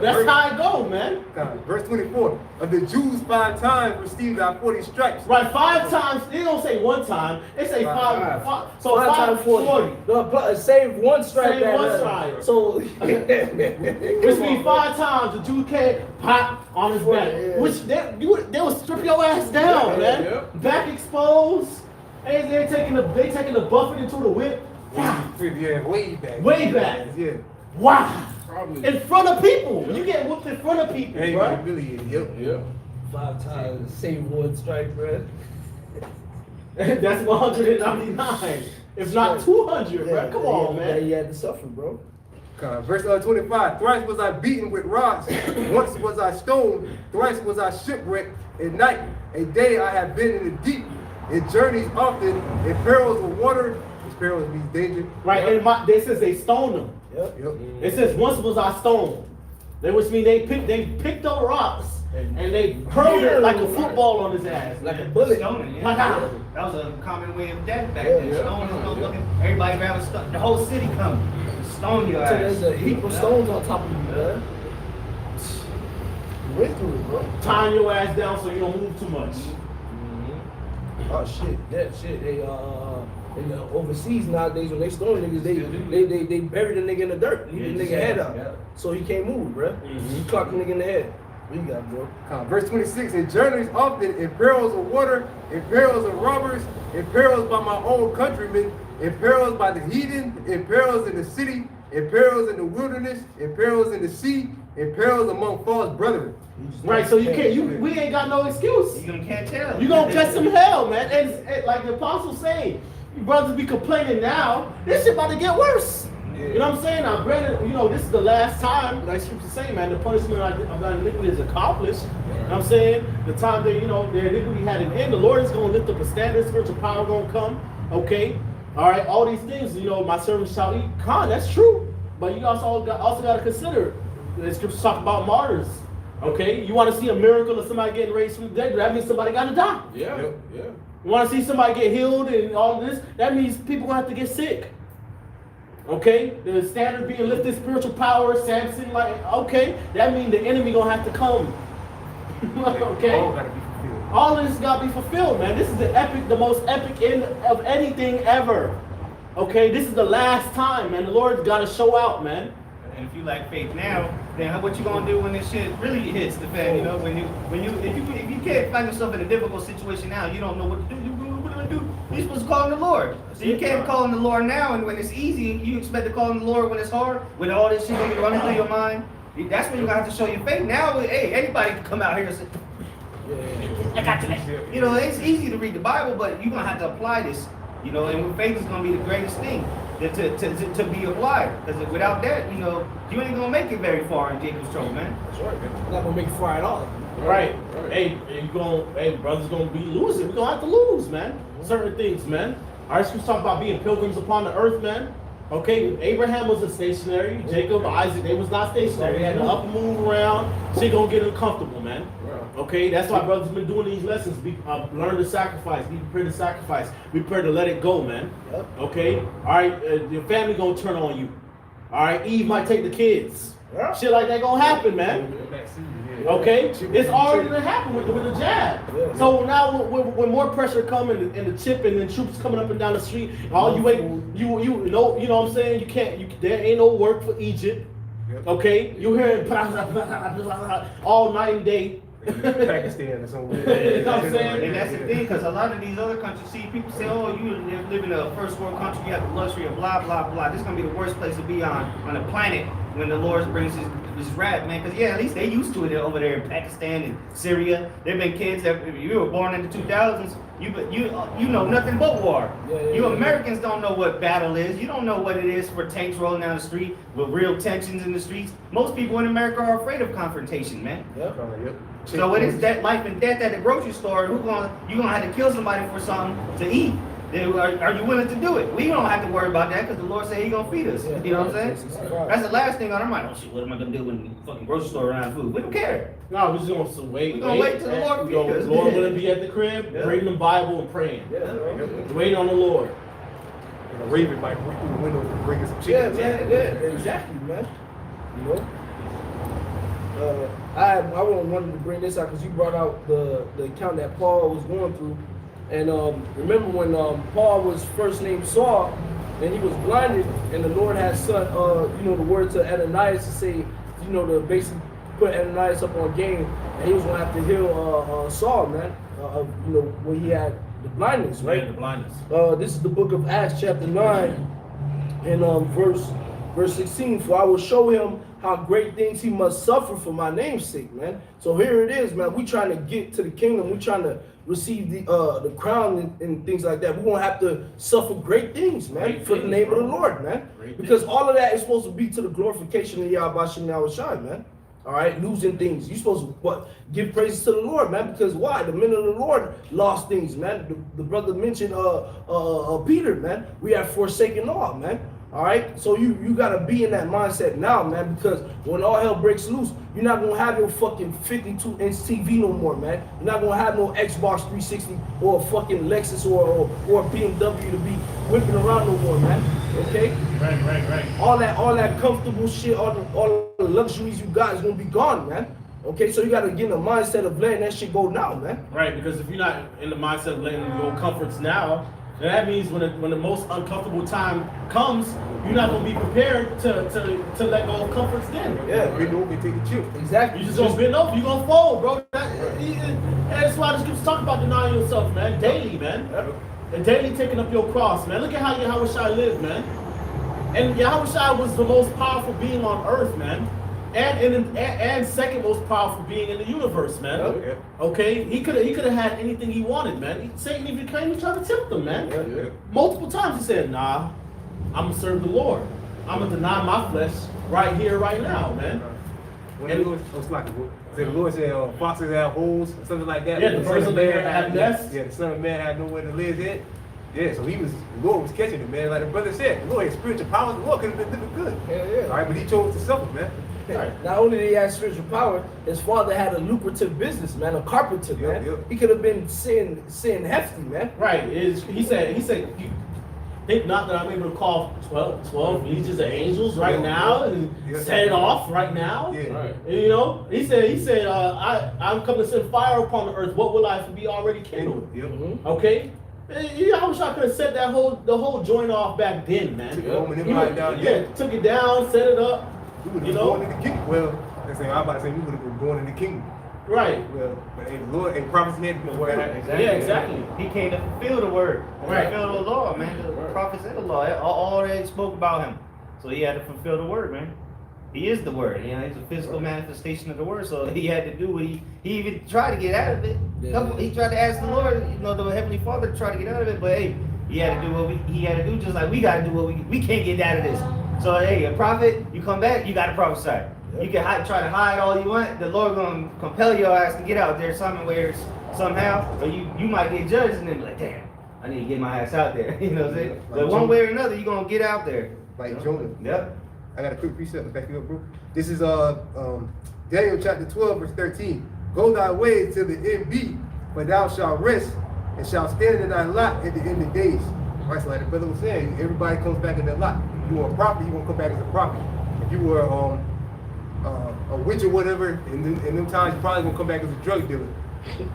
That's how it go, man. Verse 24. Of the Jews 5 times received our 40 stripes. Right, 5 times. They don't say 1 time. They say 5. So 5 times 40. Save one strike. Save one strike. So which means 5 times the Jew came, pop on his back. Which they will strip your ass down, man. Back exposed. And they taking the buffet into the whip. Yeah, way back. Way back. Yeah. Wow. In front of people. You get whooped in front of people, Hey, bro. humiliated. Yep. 5 times, save one strike, bro. That's 199. If not 200, bro. Come on, man. Yeah, you had to suffer, bro. Verse 25, thrice was I beaten with rods, once was I stoned, thrice was I shipwrecked, at night, a day I have been in the deep, in journeys often, in perils of water, which perils means danger. Right, and it says they stoned him. Yep. It says once was I stoned. Which means they picked up rocks and they hurled it like a football on his ass. Like a bullet. Stoning, yeah. Like, That was a common way of death back then. Stoning, everybody grab a stone. The whole city come stone your So ass. there's a heap of stones on top of you, man. You went through it, bro. tying your ass down so you don't move too much. Oh shit, that shit. They in the overseas nowadays when they stone niggas, they bury the nigga in the dirt, leave the nigga head up, so he can't move, bro. You clock the nigga in the head. What you got, bro? Verse 26, in journeys often, in perils of water, in perils of robbers, in perils by my own countrymen, in perils by the heathen, in perils in the city, in perils in the wilderness, in perils in the sea, in perils among false brethren. Right, so we ain't got no excuse. You can't tell. You gonna catch some hell, man. And like the apostles say, you brothers be complaining now, this shit about to get worse. You know what I'm saying? Now, granted, this is the last time, like scripture say, man, the punishment of that iniquity is accomplished. You know what I'm saying? The time that, their iniquity had an end, the Lord is gonna lift up a standard, spiritual power gonna come, okay? All right, all these things, my servants shall eat. That's true. But you also got to consider, the scriptures talk about martyrs. Okay, you want to see a miracle of somebody getting raised from the dead? That means somebody got to die. Yeah. You want to see somebody get healed and all this? That means people gonna have to get sick. Okay, the standard being lifted, spiritual power, Samson, okay, that means the enemy gonna have to come. Okay, All gotta be fulfilled. all this gotta be fulfilled, man. This is the most epic end of anything ever. Okay, this is the last time, man. The Lord's gotta show out, man. And if you lack faith now, then what you gonna do when this shit really hits the fan? If you can't find yourself in a difficult situation now, you don't know what to do. What do I do? You're supposed to call on the Lord. So you can't call on the Lord now, and when it's easy, you expect to call on the Lord when it's hard, when all this shit gonna be running through your mind. That's when you gotta have to show your faith. Now, hey, anybody can come out here and say, I got you. It's easy to read the Bible, but you're gonna have to apply this. And faith is gonna be the greatest thing to be applied. Because without that, you ain't gonna make it very far in Jacob's trouble, man. That's right, man. You're not gonna make it far at all. Right. Hey, brothers gonna be losing. We're gonna have to lose, man. Certain things, man. All right, so we talk about being pilgrims upon the earth, man. Okay, Abraham wasn't stationary. Jacob, Isaac, they was not stationary. They had to up and move around. Shit gonna get uncomfortable, man. Okay, that's why brothers been doing these lessons. Learn to sacrifice. Be prepared to sacrifice. Be prepared to let it go, man. Okay, all right. Your family gonna turn on you. All right, Eve might take the kids. Shit like that gonna happen, man. Okay, it's already gonna happen with the jab. So now when more pressure coming and the chip and the troops coming up and down the street, all you wait, you know what I'm saying? You can't. There ain't no work for Egypt. Okay, you hearing all night and day. Pakistan or something. You know what I'm saying? And that's the thing, because a lot of these other countries, people say, oh, you live in a first world country, you have the luxury of blah, blah, blah. This is going to be the worst place to be on the planet when the Lord brings his wrath, man. Because, at least they used to it over there in Pakistan and Syria. There have been kids that, if you were born in the 2000s, you know nothing but war. You Americans don't know what battle is. You don't know what it is for tanks rolling down the street with real tensions in the streets. Most people in America are afraid of confrontation, man. So it is that life and death at the grocery store. You gonna have to kill somebody for something to eat. Are you willing to do it? We don't have to worry about that because the Lord said He gonna feed us. You know what I'm saying? That's the last thing on our mind. Oh shit, what am I gonna do when the fucking grocery store run out of food? We don't care. No, we're just gonna wait. We're gonna wait till the Lord feed us. Lord gonna be at the crib, reading the Bible and praying. Waiting on the Lord. And a raven might break through the window and bring us some chicken. Exactly, man. I wanted to bring this out because you brought out the account that Paul was going through. And remember when Paul was first named Saul and he was blinded and the Lord had sent the word to Ananias to say, to basically put Ananias up on game and he was gonna have to heal Saul, man, when he had the blindness, right? Yeah, the blindness. This is the book of Acts chapter 9 and verse 16, for I will show him how great things he must suffer for my name's sake, man. So here it is, man. We trying to get to the kingdom. We trying to receive the crown and things like that. We're gonna have to suffer great things, man, Great for the things, name bro. of the Lord, man. Great Because things. all of that is supposed to be to the glorification of Yahweh Shem Yahushua, man. All right, losing things. You're supposed to what? Give praises to the Lord, man. Because why? The men of the Lord lost things, man. The brother mentioned Peter, man. We have forsaken all, man. All right, so you gotta be in that mindset now, man. Because when all hell breaks loose, you're not gonna have your fucking 52-inch TV no more, man. You're not gonna have no Xbox 360 or a fucking Lexus or a BMW to be whipping around no more, man. Okay. Right. All that comfortable shit, all the luxuries you got is gonna be gone, man. Okay, so you gotta get in the mindset of letting that shit go now, man. Right, because if you're not in the mindset of letting go comforts now, then that means when the most uncomfortable time comes, you're not gonna be prepared to let go of comforts then. Yeah, We know we take the chip. exactly. You just gonna bend over, you gonna fold, bro. That's why I just keep talking about denying yourself, man, daily, man. And daily taking up your cross, man. Look at how Yahushua lived, man. And Yahushua was the most powerful being on earth, man. And second most powerful being in the universe, man. Yeah. Okay, he could have had anything he wanted, man. Satan even came and tried to tempt him, man. Yeah. Multiple times he said, "Nah, I'm gonna serve the Lord. I'm gonna deny my flesh right here, right now, man." When the Lord, the Lord said foxes have holes, or something like that. Yeah, the Son birds of the air had have nests. Yeah, the Son of Man had nowhere to live in. Yeah, so the Lord was catching him, man. Like the brother said, the Lord had spiritual powers. The Lord could have been living good. Yeah. All right, but he chose to suffer, man. Right. Not only did he have spiritual power, his father had a lucrative business, man, a carpenter, man. Yeah. He could have been sin hefty, man. Right. He said, you think not that I'm able to call 12 legions of angels right now and set it off right now? Yeah. Right. You know, he said, I'm coming to send fire upon the earth. What will I be already kindled? Yep. Okay. I wish I could have set the whole joint off back then, man. Took it home and You everybody would- down yeah, there. took it down, set it up. We would You have know? been born in the kingdom. Well, I'm about to say we would have been born in the kingdom. Right. Well, but hey, the Lord and prophets had to be fulfilled. Yeah, exactly. He came to fulfill the word, Right. fulfill the law, man. The prophets and the law, all they spoke about him. So he had to fulfill the word, man. He is the word. You know, he's a physical manifestation of the word. So he had to do what he even tried to get out of it. He tried to ask the Lord, the Heavenly Father, to try to get out of it. But hey, he had to do what he had to do, just like we got to do what we can't get out of this. So hey, a prophet, you come back, you got to prophesy. You can try to hide all you want. The Lord gonna compel your ass to get out there somehow, or you might get judged and then be like, damn, I need to get my ass out there. You know what I'm saying? But one way or another, you're gonna get out there. Like Jonah. Yep. I got a quick precept to back you up, bro. This is Daniel chapter 12, verse 13. Go thy way till the end be, for thou shalt rest and shalt stand in thy lot at the end of days. Right, so like the brother was saying, everybody comes back in their lot. If you were a prophet, you're gonna come back as a prophet. If you were a witch or whatever, in them times you probably gonna come back as a drug dealer.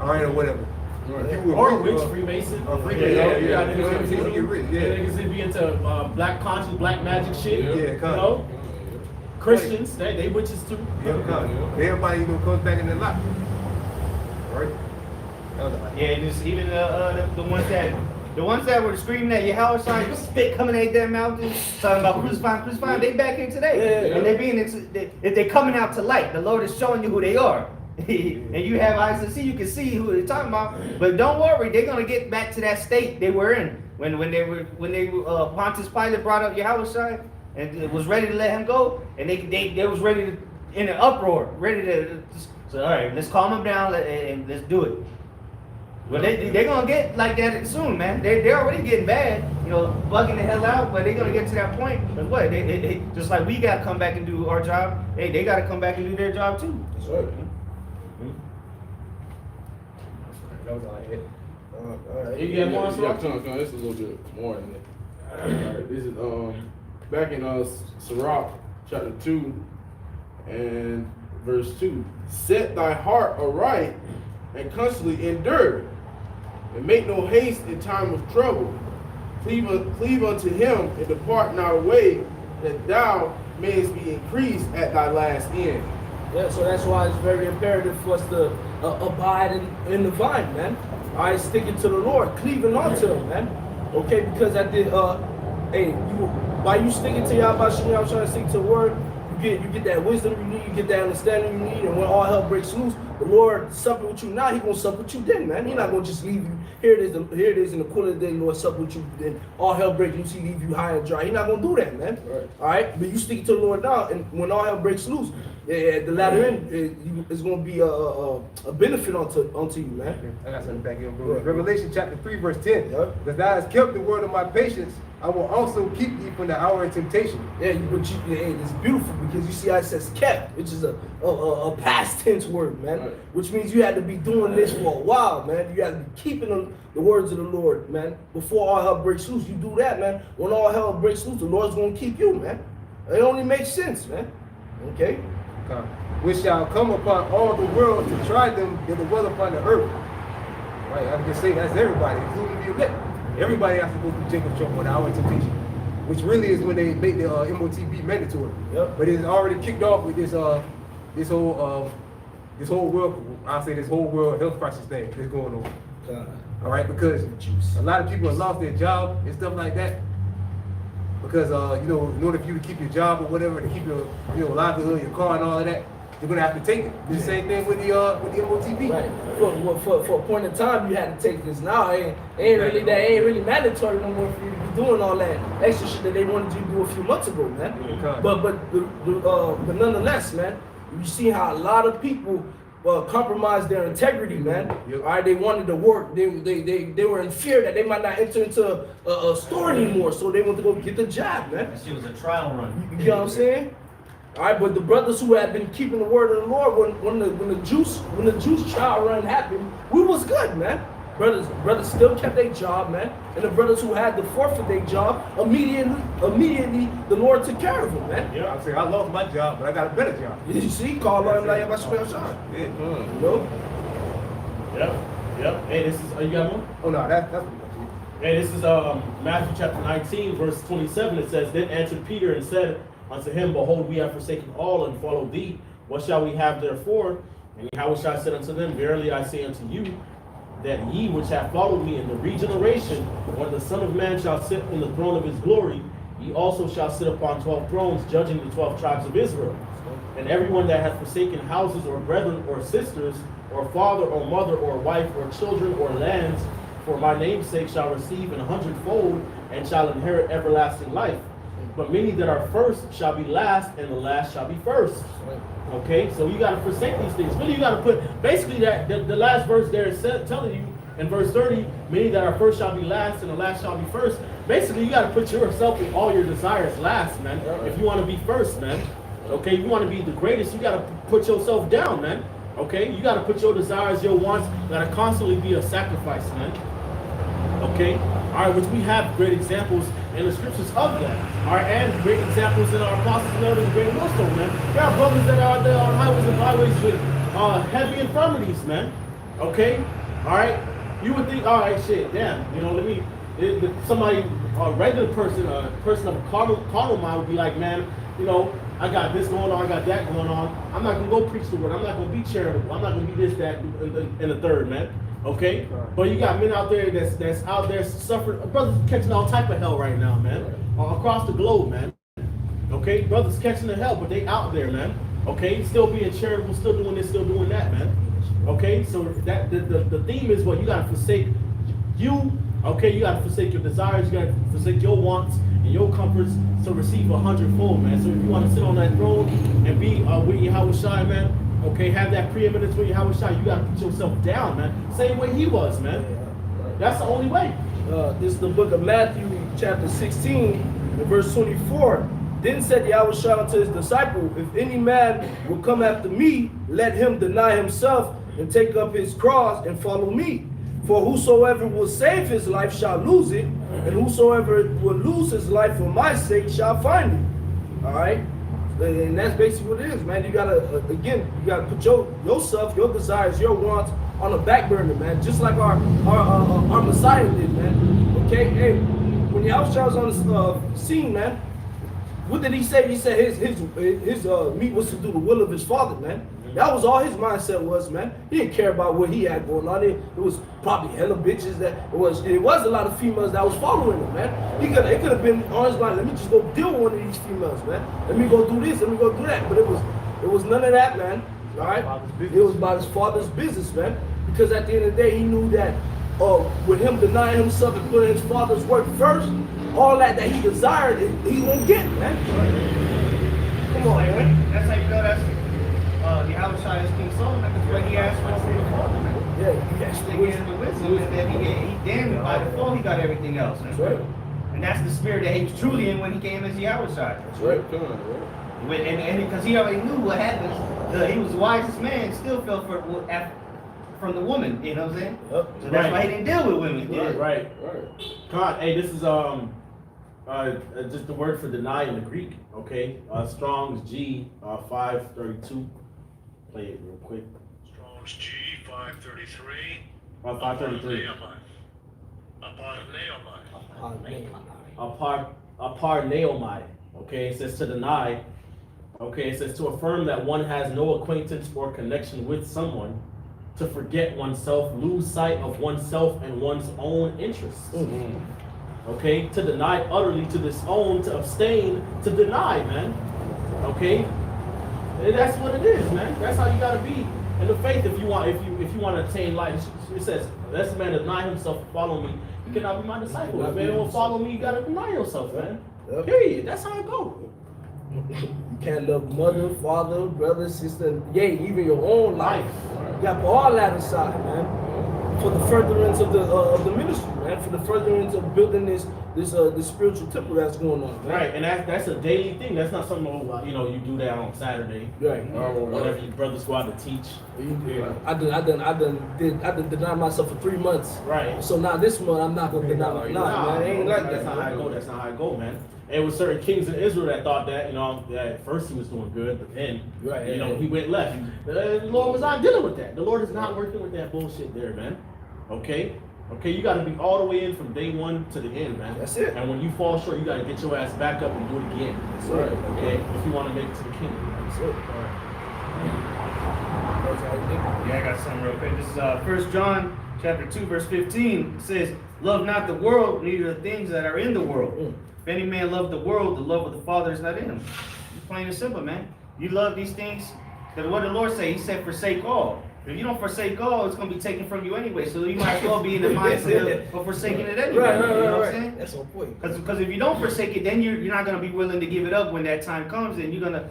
All right, or whatever. If you were Or a rich Freemason. Or Freemason, Yeah, yeah. niggas Yeah, that get rich, yeah. niggas that be into black conscience, black magic shit. Yeah, You come. know? Christians, they witches too. Everybody comes back in their lot. Right? Yeah, and it's even the ones that were screaming at Yahweh, you spit coming out their mouth, talking about crucify, they back here today. Yeah. And they're coming out to light. The Lord is showing you who they are. And you have eyes to see, you can see who they're talking about. But don't worry, they're gonna get back to that state they were in when Pontius Pilate brought up Yahweh and was ready to let him go, and they was ready to, in an uproar, ready to so all right, let's calm them down and let's do it. Well, they're gonna get like that soon, man. They're already getting bad, bugging the hell out. But they're gonna get to that point. But what? They just like we gotta come back and do our job. Hey, they gotta come back and do their job too. That's right. That was all I had. All right. You got more on Yeah, Sirach? this is a little bit more than that. Alright, this is back in Sirach chapter 2 and verse 2. Set thy heart aright and constantly endure, and make no haste in time of trouble. Cleave unto him and depart not away, that thou mayest be increased at thy last end. Yeah, so that's why it's very imperative for us to abide in the vine, man. All right, sticking to the Lord, cleaving onto him, man. Okay, because at the by you sticking to Yahweh, trying to stick to the word, you get that wisdom you need, you get that understanding you need, and when all hell breaks loose, the Lord supping with you now, he gonna sup with you then, man. He not gonna just leave you. Here it is in the cool of the day, Lord sup with you, then all hell breaks loose, he leave you high and dry. He not gonna do that, man. Right. All right, but you stick to the Lord now, and when all hell breaks loose, at the latter end, it's gonna be a benefit unto you, man. I got something back here, bro. Revelation chapter 3, verse 10. Yeah. Because thou hast kept the word of my patience, I will also keep thee from the hour of temptation. Yeah, it's beautiful because you see how it says kept, which is a past tense word, man. Right. Which means you had to be doing this for a while, man. You had to be keeping the words of the Lord, man. Before all hell breaks loose, you do that, man. When all hell breaks loose, the Lord's gonna keep you, man. It only makes sense, man. Okay? Which shall come upon all the world to try them that dwell upon the earth. Right, I can just say that's everybody, including the elect. Everybody has to go through Jacob's trouble with our temptation, which really is when they make the MOTB mandatory. Yep. But it's already kicked off with this whole world, I'll say this whole world health crisis thing that's going on. All right, because a lot of people have lost their job and stuff like that. Because you know, in order for you to keep your job or whatever, to keep your livelihood, your car and all of that, you're gonna have to take it. The same thing with the MOTB. Right. For a point in time, you had to take this. Now it ain't really mandatory no more for you to be doing all that extra shit that they wanted you to do a few months ago, man. Okay. But nonetheless, man, you see how a lot of people compromised their integrity, man. Yep. All right, they wanted to work. They were in fear that they might not enter into a store anymore, so they went to go get the job, man. That shit was a trial run. You know what I'm saying? All right, but the brothers who had been keeping the word of the Lord, when the juice trial run happened, we was good, man. Brothers still kept their job, man. And the brothers who had to forfeit their job, immediately the Lord took care of them, man. Yeah, I'm saying I lost my job, but I got a better job. You see, call on him like my spell shot. Yeah. You know? Yep. Hey, this is, you got one? Oh no, that's pretty much it. Hey, this is Matthew chapter 19, verse 27. It says, Then answered Peter and said unto him, Behold, we have forsaken all and followed thee. What shall we have therefore? And Yahushua said unto them, Verily I say unto you, that ye which have followed me in the regeneration, when the Son of Man shall sit in the throne of his glory, ye also shall sit upon 12 thrones, judging the 12 tribes of Israel. And everyone that hath forsaken houses or brethren or sisters, or father or mother or wife or children or lands, for my name's sake shall receive 100-fold, and shall inherit everlasting life. But many that are first shall be last, and the last shall be first. Okay, so you got to forsake these things. Really, you got to put, basically, that the last verse there is telling you in verse 30, many that are first shall be last, and the last shall be first. Basically, you got to put yourself with all your desires last, man. If you want to be first, man. Okay, you want to be the greatest, you got to put yourself down, man. Okay, you got to put your desires, your wants, got to constantly be a sacrifice, man. Okay, all right, which we have great examples in the scriptures of that. All right, and great examples in our apostles and elders, great millstone, man. There are brothers that are out there on highways and byways with heavy infirmities, man. Okay, all right. You would think, all right, shit, damn. You know, somebody, a regular person, a person of a carnal mind would be like, man, you know, I got this going on, I got that going on. I'm not gonna go preach the word. I'm not gonna be charitable. I'm not gonna be this, that, and the third, man. Okay, but you got men out there that's out there suffering. Brothers catching all type of hell right now, man, across the globe, man. Okay, brothers catching the hell, but they out there, man. Okay, still being charitable, still doing this, still doing that, man. Okay, so that the theme is what you gotta forsake you. Okay, you gotta forsake your desires, you gotta forsake your wants and your comforts to receive 100-fold, man. So if you want to sit on that throne and be with Yahushua, man. Okay, have that preeminence with Yahushua, you gotta put yourself down, man. Same way he was, man. That's the only way. This is the book of Matthew, chapter 16, and verse 24. Then said Yahushua unto his disciple, If any man will come after me, let him deny himself and take up his cross and follow me. For whosoever will save his life shall lose it, and whosoever will lose his life for my sake shall find it. All right? And that's basically what it is, man. You gotta, again, you gotta put yourself, your desires, your wants on the back burner, man. Just like our Messiah did, man. Okay, hey, when Yahushua was on the scene, man, what did he say? He said his meat was to do the will of his Father, man. That was all his mindset was, man. He didn't care about what he had going on. It was probably hella bitches that it was a lot of females that was following him, man. It could have been on his mind, let me just go deal with one of these females, man. Let me go do this, let me go do that. But it was none of that, man. All right, Father's business. it was about his father's business, man. Because at the end of the day, he knew that with him denying himself and putting his father's work first, all that he desired, he won't get, man. Come on, man. That's how you know that's Yahushua is King Solomon, because what he asked for from the Father, man. Yeah, he actually He gave the wisdom, and then he damned by default, he got everything else. That's right. And that's the spirit that he was truly in when he came as Yahushua. That's right. And because he already knew what happens, he was the wisest man, still fell from the woman, you know what I'm saying? Yep. So that's why he didn't deal with women. Yeah. Right. God, hey, this is just the word for deny in the Greek. Okay, Strong's G 532. Play it real quick. Strong's G 533. 533. Aparneomai. Okay, it says to deny. Okay, it says to affirm that one has no acquaintance or connection with someone, to forget oneself, lose sight of oneself and one's own interests. Okay, to deny utterly, to disown, to abstain, to deny, man. Okay, and that's what it is, man. That's how you gotta be in the faith if you want to attain life. It says, "Let a man deny himself and follow me. You cannot be my disciple. If man won't follow me, you gotta deny yourself, man." Yep. Period. That's how it goes. You can't love mother, father, brother, sister, even your own life. You got to put all that aside, man. For the furtherance of the ministry, man. For the furtherance of building this spiritual temple that's going on, man. Right, and that's a daily thing. That's not something you do that on Saturday, Right. or whenever your brothers go out to teach. Yeah. I done denied myself for 3 months. Right. So now this month I'm not gonna deny my man. It ain't like That's that. not how I go. That's not how I go, man. And it was certain kings in Israel that thought that, that at first he was doing good, but then, he went left. The Lord was not dealing with that. The Lord is not working with that bullshit there, man. Okay, you got to be all the way in from day one to the end, man. That's it. And when you fall short, you got to get your ass back up and do it again. That's right. Okay, if you want to make it to the kingdom. That's it. Yeah, I got something real quick. This is 1 John chapter 2, verse 15. It says, "Love not the world, neither the things that are in the world. If any man love the world, the love of the Father is not in him." It's plain and simple, man. You love these things, because what the Lord say, He said, forsake all. If you don't forsake all, it's going to be taken from you anyway. So you might as well be in the mindset of forsaking it anyway. Right. You know what I'm saying? That's on point. Because if you don't forsake it, then you're not going to be willing to give it up when that time comes, and you're going to,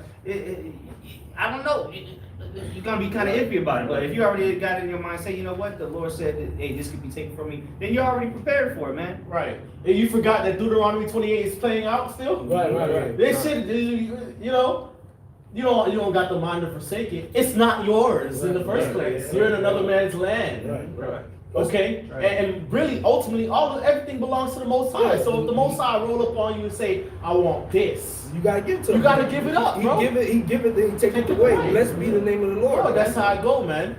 I don't know, you're going to be kind of iffy about it. But if you already got it in your mind, say, you know what, the Lord said, that, hey, this could be taken from me, then you're already prepared for it, man. Right. And you forgot that Deuteronomy 28 is playing out still? Right. This shit, you don't got the mind to forsake it. It's not yours in the first place. You're in another man's land. Right. Okay? Right. And really, ultimately, everything belongs to the Most High. So if the Most High roll up on you and say, "I want this," You gotta give it to him. you gotta give it up, bro. He give it, then he take it away. Blessed be the name of the Lord. Bro, that's how I go, man.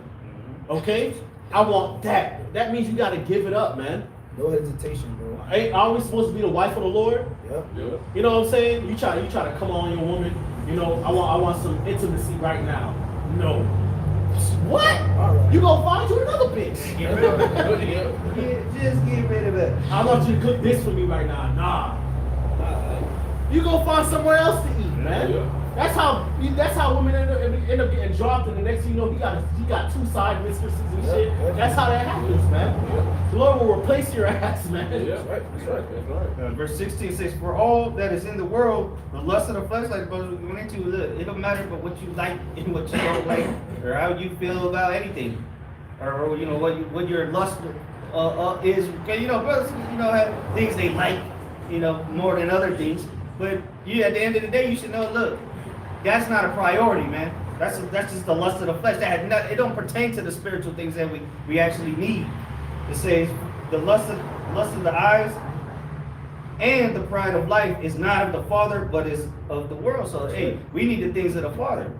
Okay? I want that. That means you gotta give it up, man. No hesitation, bro. Ain't always supposed to be the wife of the Lord? Yep. You know what I'm saying? You try to come on your woman. I want some intimacy right now. No. What? All right. You gonna find you another bitch. Get rid of it. Just get rid of it. I want you to cook this for me right now. Nah. You gonna find somewhere else to eat, man. That's how women end up getting dropped, and the next thing you know, he got two side mistresses and shit. That's how that happens, man. The Lord will replace your ass, man. That's right. Verse 16 says, "For all that is in the world, the lust of the flesh, like brothers we went into, look, it don't matter but what you like and what you don't like, or how you feel about anything, or what your lust is. Because brothers, have things they like, more than other things. But at the end of the day, you should know, look, that's not a priority, man. That's just the lust of the flesh. It don't pertain to the spiritual things that we actually need. It says the lust of the eyes and the pride of life is not of the Father, but is of the world. So hey, we need the things of the Father.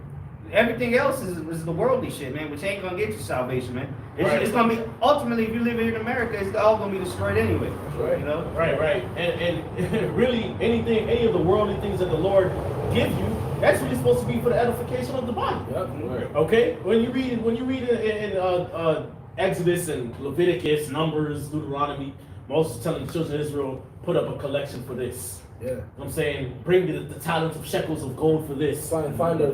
Everything else is the worldly shit, man, which ain't gonna get you salvation, man. It's gonna be ultimately, if you live here in America, it's all gonna be destroyed anyway. Right. And really, any of the worldly things that the Lord give you, that's really supposed to be for the edification of the body. Yep. Okay? When you read in Exodus and Leviticus, Numbers, Deuteronomy, Moses telling the children of Israel, put up a collection for this. Yeah. You know what I'm saying, bring the talents of shekels of gold for this. Find a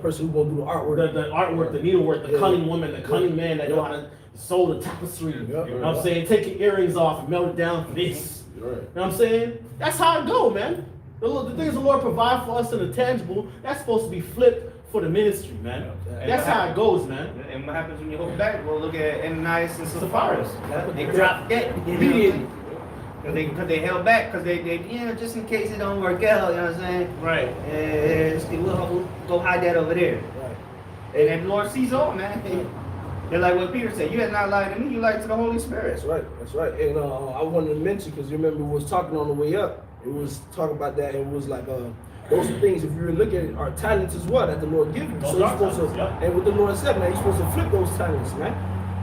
person who gonna do the artwork. The artwork, the needlework, the cunning woman, the cunning man that know how to sew the tapestry. You know what I'm saying? Take your earrings off and melt it down for this. You know what I'm saying? That's how it go, man. The things the Lord provide for us in the tangible, that's supposed to be flipped for the ministry, man. That's how it goes, man. And what happens when you hold back? Well, look at Ananias and Sapphira. Sapphira. They dropped dead immediately. Because they held back, because they just in case it don't work out, you know what I'm saying? Right. We'll go hide that over there. Right. And the Lord sees all, man. They're like what Peter said, you have not lied to me, you lied to the Holy Spirit. That's right. And I wanted to mention, because you remember we was talking on the way up, it was talking about that, and it was like, those things, if you look at it, are talents as well that the Lord gives you. So you're supposed to, and what the Lord said, man, you're supposed to flip those talents, man.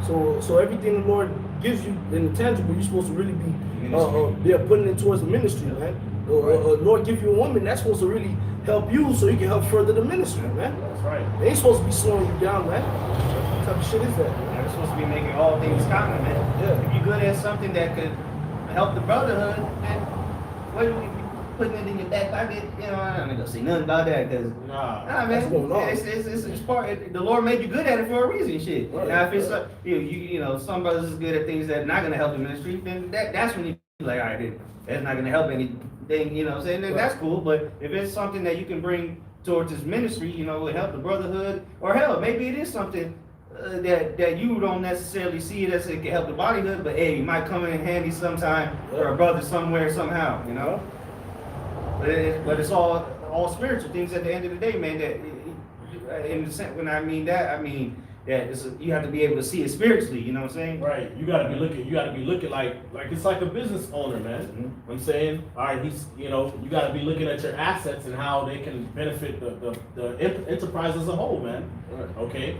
So everything the Lord gives you in the tangible, you're supposed to really be putting it towards the ministry, man. Lord give you a woman that's supposed to really help you so you can help further the ministry, man. That's right. They ain't supposed to be slowing you down, man. What type of shit is that, man? They're supposed to be making all things common, man. Yeah. If you're good at something that could help the brotherhood, man, what are you putting it in your back pocket? You know, I'm not gonna say nothing about that, because Nah, that's going man, on. it's part. The Lord made you good at it for a reason, shit. Right. Now, if it's you know, some brothers is good at things that are not gonna help the ministry, then that's when you be like, all right, that's not gonna help anything. You know what I'm saying? Then that's cool. But if it's something that you can bring towards his ministry, you know, will help the brotherhood, or hell, maybe it is something that you don't necessarily see it as it can help the bodyhood, but hey, it might come in handy sometime for a brother somewhere, somehow, you know? But it's all spiritual things at the end of the day, man. That in the sense, when I mean that you have to be able to see it spiritually, you know what I'm saying? Right. You gotta be looking like it's like a business owner, man. Mm-hmm. I'm saying, all right, you gotta be looking at your assets and how they can benefit the enterprise as a whole, man. Right. Okay.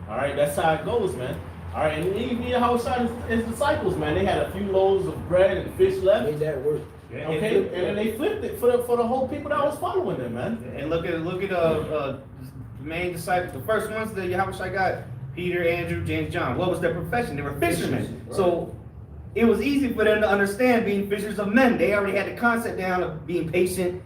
All right, that's how it goes, man. All right, and even how his disciples, man, they had a few loaves of bread and fish left. Made that work. Okay, and then they flipped it for the whole people that was following them, man. And look at the main disciples, the first ones that Yahushua got, Peter, Andrew, James, John. What was their profession? They were fishermen. Right. So it was easy for them to understand being fishers of men. They already had the concept down of being patient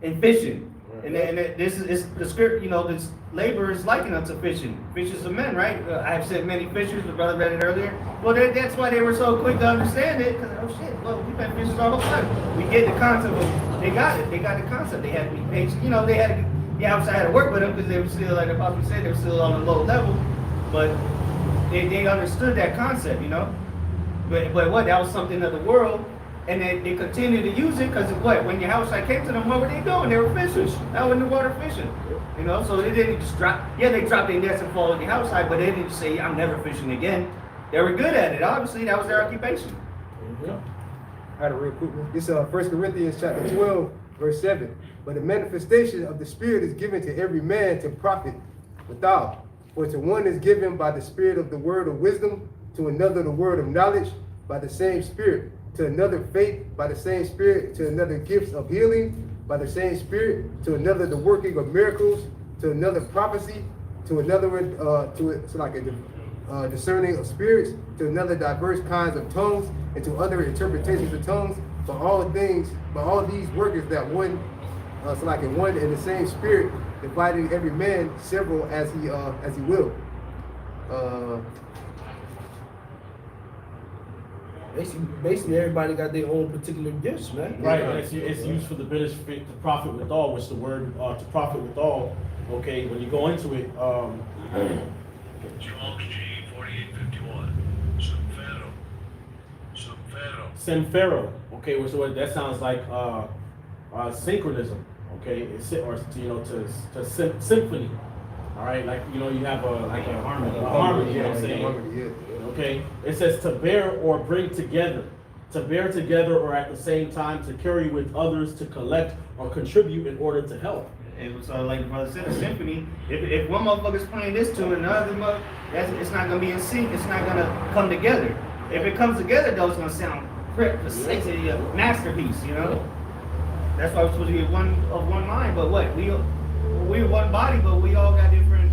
and fishing. Right. And this is the script, you know, this labor is likened unto fishing. Fishers of men, right? I have said many fishers, the brother read it earlier. Well, that's why they were so quick to understand it, because, oh shit, well, we've been fishers our whole life. We get the concept of, they got it. They got the concept. They had to be patient. You know, they had to, I had to work with them because they were still, like the Apostle said, they were still on a low level. But they understood that concept, you know? But what, that was something of the world. And they continued to use it because when Yahushua came to them, what were they doing? They were fishing. Out in the water fishing. You know, so they didn't just drop. Yeah, they dropped their nets and followed Yahushua, but they didn't say, I'm never fishing again. They were good at it. Obviously, that was their occupation. All right, real quick. This is 1 Corinthians chapter 12, verse 7. But the manifestation of the Spirit is given to every man to profit without. For to one is given by the Spirit of the word of wisdom, to another the word of knowledge by the same Spirit, to another faith by the same Spirit, to another gifts of healing by the same Spirit, to another the working of miracles, to another prophecy, to another discerning of spirits, to another diverse kinds of tongues, and to other interpretations of tongues. But all these workers that one, one and the same Spirit, dividing every man several as he will. Basically, everybody got their own particular gifts, man. Right, and it's used for the benefit to profit withal, which the word to profit withal. Okay, when you go into it, Strong's G 4851. Semphero. Okay, which that sounds like synchronism. Okay, to symphony. All right, like you have a harmony. You know what I'm saying? Okay, it says to bear or bring together. To bear together or at the same time to carry with others, to collect or contribute in order to help. And so, like the brother said, a symphony, if one motherfucker's playing this tune and another it's not going to be in sync, it's not going to come together. If it comes together, though, it's going to sound it's a masterpiece, you know? That's why we're supposed to be one mind, but what? We're one body, but we all got different,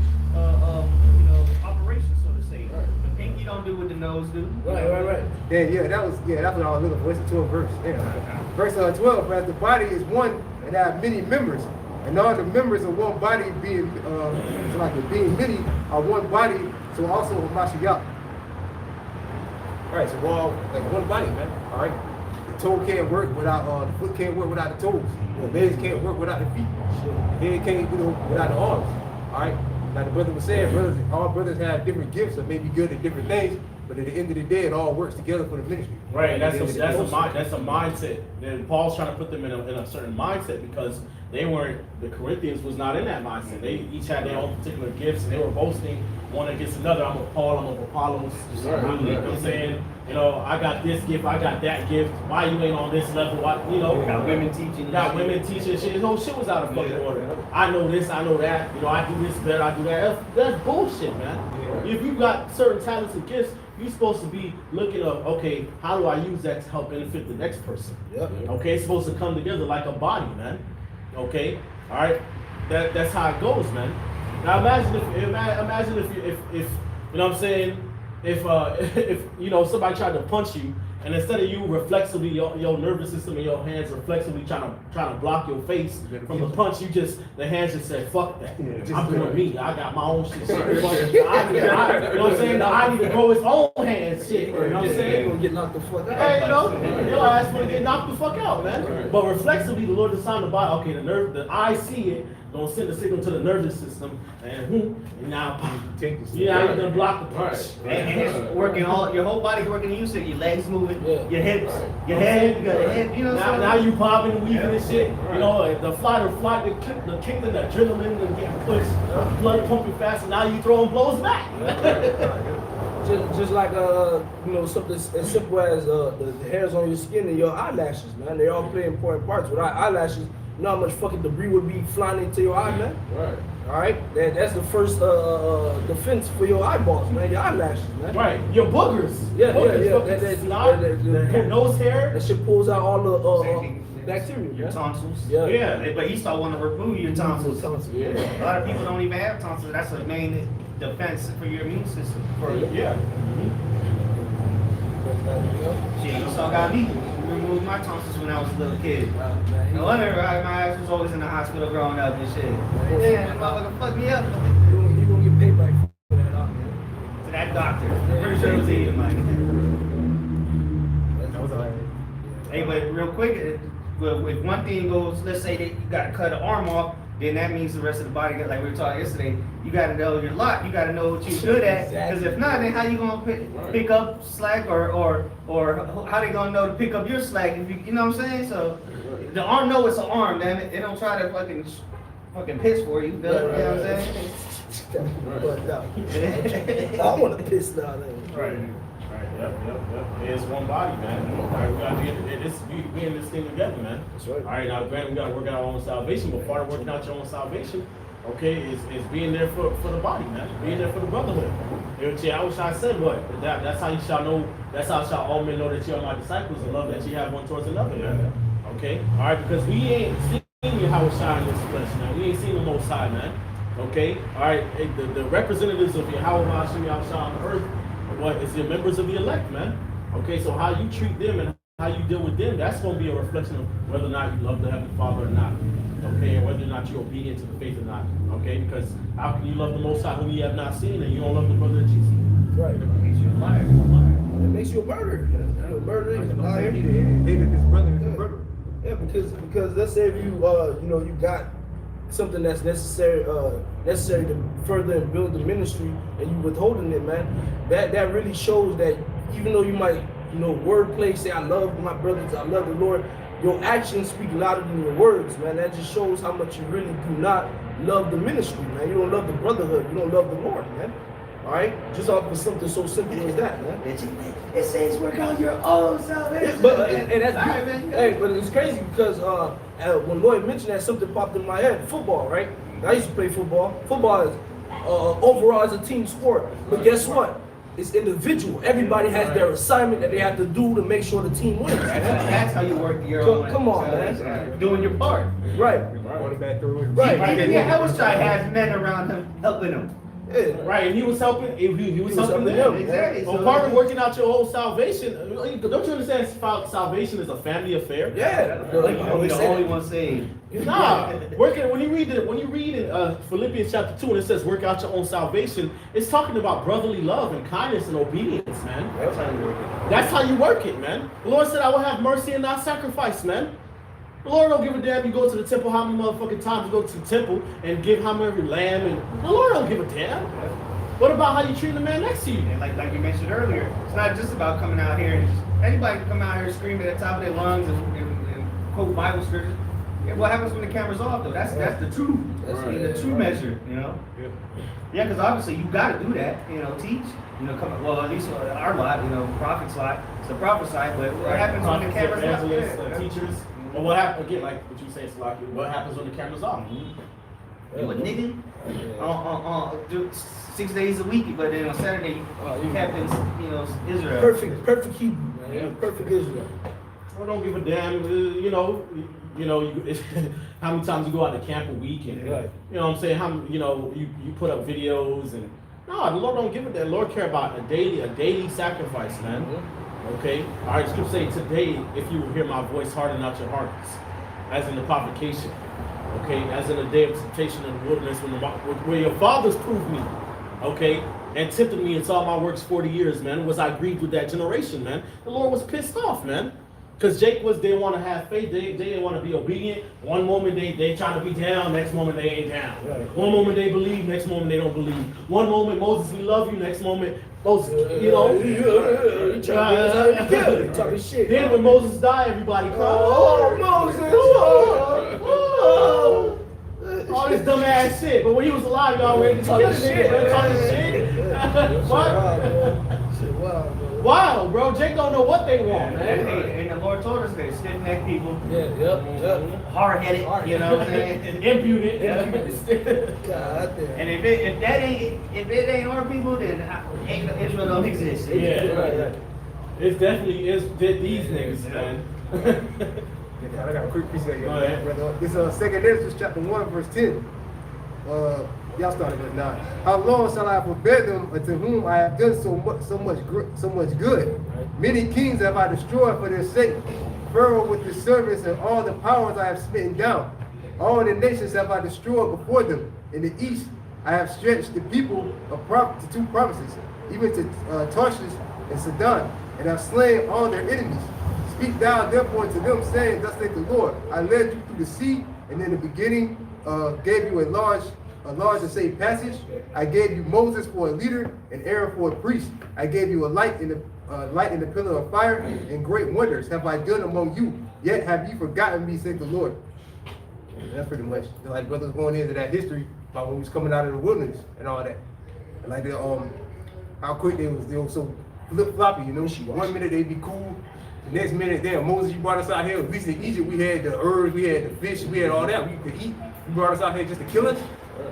operations, so to say. The pinky don't do what the nose do. Right. That's what I was looking for. It's a 12 verse. Yeah. Verse 12, as the body is one and have many members, and all the members of one body being being many are one body, so also Mashiach. Alright, so we're all like one body, man. Alright. The toe can't work without the foot can't work without the toes. The legs can't work without the feet. The head can't, without the arms. Alright. Like the brother was saying, all brothers have different gifts that may be good at different things, but at the end of the day, it all works together for the ministry. Right, that's a mindset. And Paul's trying to put them in a certain mindset because the Corinthians was not in that mindset. They each had their own particular gifts and they were boasting one against another. I'm a Paul, I'm a Apollos. You know what I'm saying? I got this gift, I got that gift. Why you ain't on this level? Got women teaching. Shit. His whole shit was out of fucking order. I know this, I know that. I do this better, I do that. That's bullshit, man. If you got certain talents and gifts, you're supposed to be looking at, okay, how do I use that to help benefit the next person? Okay, it's supposed to come together like a body, man. Okay, all right. That's how it goes, man. Now imagine if you know what I'm saying, if somebody tried to punch you, and instead of you reflexively, your nervous system and your hands reflexively trying to block your face from the punch, the hands just say, fuck that. I'm doing me. I got my own shit. You know what I'm saying? The eye need to grow its own hands, shit. You know what I'm saying? You're gonna get knocked the fuck out. Hey, your ass gonna get knocked the fuck out, man. But reflexively, the Lord designed the body. Okay, the eye see it, gonna send a signal to the nervous system, and now you're gonna block the punch. And it's working your whole body's working in unison. Your legs moving, your hips, your head, you got a head, now you popping and weaving and shit. The flight, the kick and the adrenaline and getting pushed, blood pumping fast, and now you throwing blows back. Just like something as simple as the hairs on your skin and your eyelashes, man. They all play important parts. Without eyelashes, you know how much fucking debris would be flying into your eye, man? Right. All right? That's the first defense for your eyeballs, man. Your eyelashes, man. Right. Your boogers. Yeah. Your nose hair. That shit pulls out all the bacteria. Your tonsils. Yeah. But he started wanting to remove your tonsils. Yeah. A lot of people don't even have tonsils. That's the main defense for your immune system. Shit, you saw got me. Removed my tonsils when I was a little kid. No wonder my ass was always in the hospital growing up and shit. Yeah, that motherfucker fucked me up. You gonna get paid back for that, man. To that doctor. I'm pretty sure it was eating money. Hey, but real quick, if one thing goes, let's say that you got to cut an arm off, then that means the rest of the body, like we were talking yesterday, you got to know your lot. You got to know what you're good at. Because if not, then how you gonna pick up slack or how they gonna know to pick up your slack? If you know what I'm saying? So the arm know it's an arm, man. It don't try to fucking piss for you. You know what I'm saying? I want to piss now. Right. Yep. It's one body, man. All right, we gotta be in this thing together, man. That's right. All right, now granted, we gotta work out our own salvation, but part of working out your own salvation, okay, is being there for the body, man. Being there for the brotherhood. I wish I said what? That's how you shall know. That's how shall all men know that you are my disciples, and love that you have one towards another, man. Okay. All right, because we ain't seen you how it shine in this flesh, man. We ain't seen the Most High, man. Okay. All right. The representatives of Yahweh Hashem Yahushua on the earth. What is the members of the elect, man? Okay, so how you treat them and how you deal with them, that's going to be a reflection of whether or not you love the Heavenly Father or not. Okay, and whether or not you're obedient to the faith or not. Okay, because how can you love the Most High whom you have not seen and you don't love the brother of Jesus? Right. It makes you a liar. It makes you a murderer. You're a murderer. You're a liar. Hated this brother is a murderer. Yeah, because let's say if you got something that's necessary to further and build the ministry, and you withholding it, man, that really shows that even though you might, wordplay, say I love my brothers, I love the Lord, your actions speak louder than your words, man. That just shows how much you really do not love the ministry, man. You don't love the brotherhood, you don't love the Lord, man. All right, just off of something so simple as that, man. It says work out your own salvation. But but it's crazy because when Lloyd mentioned that, something popped in my head. Football, right? I used to play football. Football is overall is a team sport, but guess what? It's individual. Everybody has their assignment that they have to do to make sure the team wins. That's how you work your own. Come on, man. Doing your part. Right. Quarterback through it. Right. Yeah, I was trying to have men around him helping him. Yeah. Right, and he was helping. He was was helping helping them. them. Exactly. Well, So- part of working out your whole salvation. Don't you understand? Salvation is a family affair. Yeah. Like, I we always the say only that. one saved. Nah, when you read in Philippians chapter 2 and it says work out your own salvation, it's talking about brotherly love and kindness and obedience, man. That's how you work it. That's how you work it, man. The Lord said, I will have mercy and not sacrifice, man. The Lord don't give a damn you go to the temple how many motherfucking times you go to the temple and give how many lamb, and the Lord don't give a damn. What about how you treat the man next to you? And like you mentioned earlier, it's not just about coming out here and anybody can come out here screaming at the top of their lungs and quote Bible scriptures. Yeah, what happens when the camera's off though? That's the true, the true measure, you know. Yeah, because obviously you got to do that, you know, teach, you know, well at least our lot, you know, prophet side, it's the prophet side. But what happens when the camera's off? Evangelists, teachers. Well, what happens again? Like what you say, Salaki. What happens when the camera's off? You a nigga? Do 6 days a week, but then on Saturday you captains, you know, Israel. Perfect Hebrew, man. Yeah. Perfect Israel. I don't give a damn. You know, how many times you go out to camp a week, and Right. you know what I'm saying. You put up videos, and no, the Lord don't give a damn. The Lord care about a daily sacrifice, man. Okay. All right. Scripture say today, if you will hear my voice, harden not your hearts, as in the provocation. Okay, as in the day of temptation in the wilderness, where your fathers proved me, okay, and tempted me and saw my works 40 years, man. Was I grieved with that generation, man? The Lord was pissed off, man. Because they didn't want to have faith, they didn't want to be obedient. One moment they trying to be down, next moment they ain't down. Right. One moment they believe, next moment they don't believe. One moment, Moses, we love you, next moment, Moses, you know. You talking shit. Then when Moses died, everybody cried. Oh, Moses. Oh, all this dumb ass shit. But when he was alive, y'all ready to Talking kill the shit. nigga, talking shit. What? Shit, wow, bro. Wow, bro. Jake don't know what they want, man. And the Lord told us that stiff-necked people, Yeah, yep. hard-headed, you know what I'm saying? Impudent. God damn. And if it ain't our people, then Israel don't exist. Yeah. Right. It's definitely these niggas, man. Yeah, I got a quick piece of that. Go ahead. Brother. This 2nd Ezra chapter 1 verse 10. Y'all started at 9. How long shall I forbear them unto whom I have done so much good? Many kings have I destroyed for their sake. Pharaoh with his servants and all the powers I have smitten down. All the nations have I destroyed before them. In the east I have stretched the people to 2 provinces, even to Tarshish and Sidon, and have slain all their enemies. Speak thou therefore to them, saying, Thus saith the Lord, I led you through the sea, and in the beginning gave you a large and safe passage. I gave you Moses for a leader, and Aaron for a priest. I gave you a light in the pillar of fire, and great wonders have I done among you. Yet have you forgotten me, saith the Lord. And that's pretty much like brothers going into that history about when we was coming out of the wilderness and all that. And like how quick they was so flip floppy, you know. 1 minute they be cool. The next minute, damn, Moses, you brought us out here. At least in Egypt, we had the herbs, we had the fish, we had all that we could eat. You brought us out here just to kill us?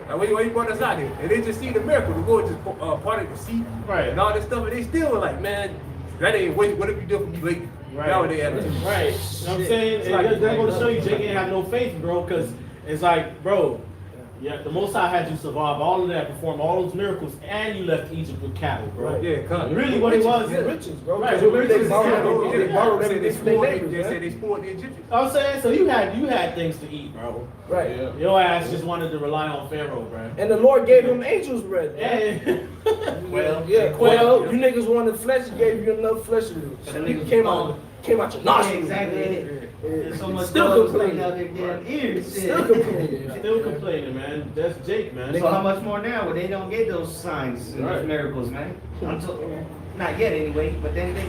Why you brought us out here? And they just see the miracle. The Lord just parted the sea and all this stuff. And they still were like, man, that ain't what have you done for me lately? Right. Nowadays, Right. You know what I'm saying? It's like- And they're going to show you Jake ain't have no faith, bro, because it's like, bro, yeah, the Most High had you survive all of that, perform all those miracles, and you left Egypt with cattle, bro. Right, yeah, come. Really what it was. Riches, bro. Right, Because riches they is borrowed cattle. they borrowed everything from their neighbors, They said man. they spoiled the Egyptians. I'm saying, so you had things to eat, bro. Right. Your ass just wanted to rely on Pharaoh, bro. And the Lord gave him angels bread. Man. And Yeah, well, you niggas wanted flesh, he gave you enough flesh to do. And the niggas Came out your nostrils. Exactly. There's so much Still stuff complaining. out their damn ears. Shit. Still complaining. still complaining, man. That's Jake, man. So how much more now? Well, they don't get those signs and Right. those miracles, man. Not yet, anyway. But then they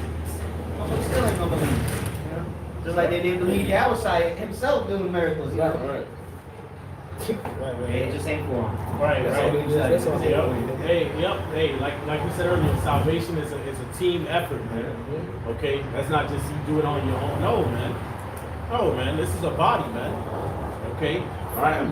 still ain't gonna believe. You know? Just like they didn't believe the outside himself doing miracles. You know? Right. Yeah, it just ain't for him. Right, That's right. all it is. That's all it is. Hey, like we said earlier, salvation is a team effort, man. Okay, that's not just you do it on your own. No, man. This is a body, man. Okay, all right.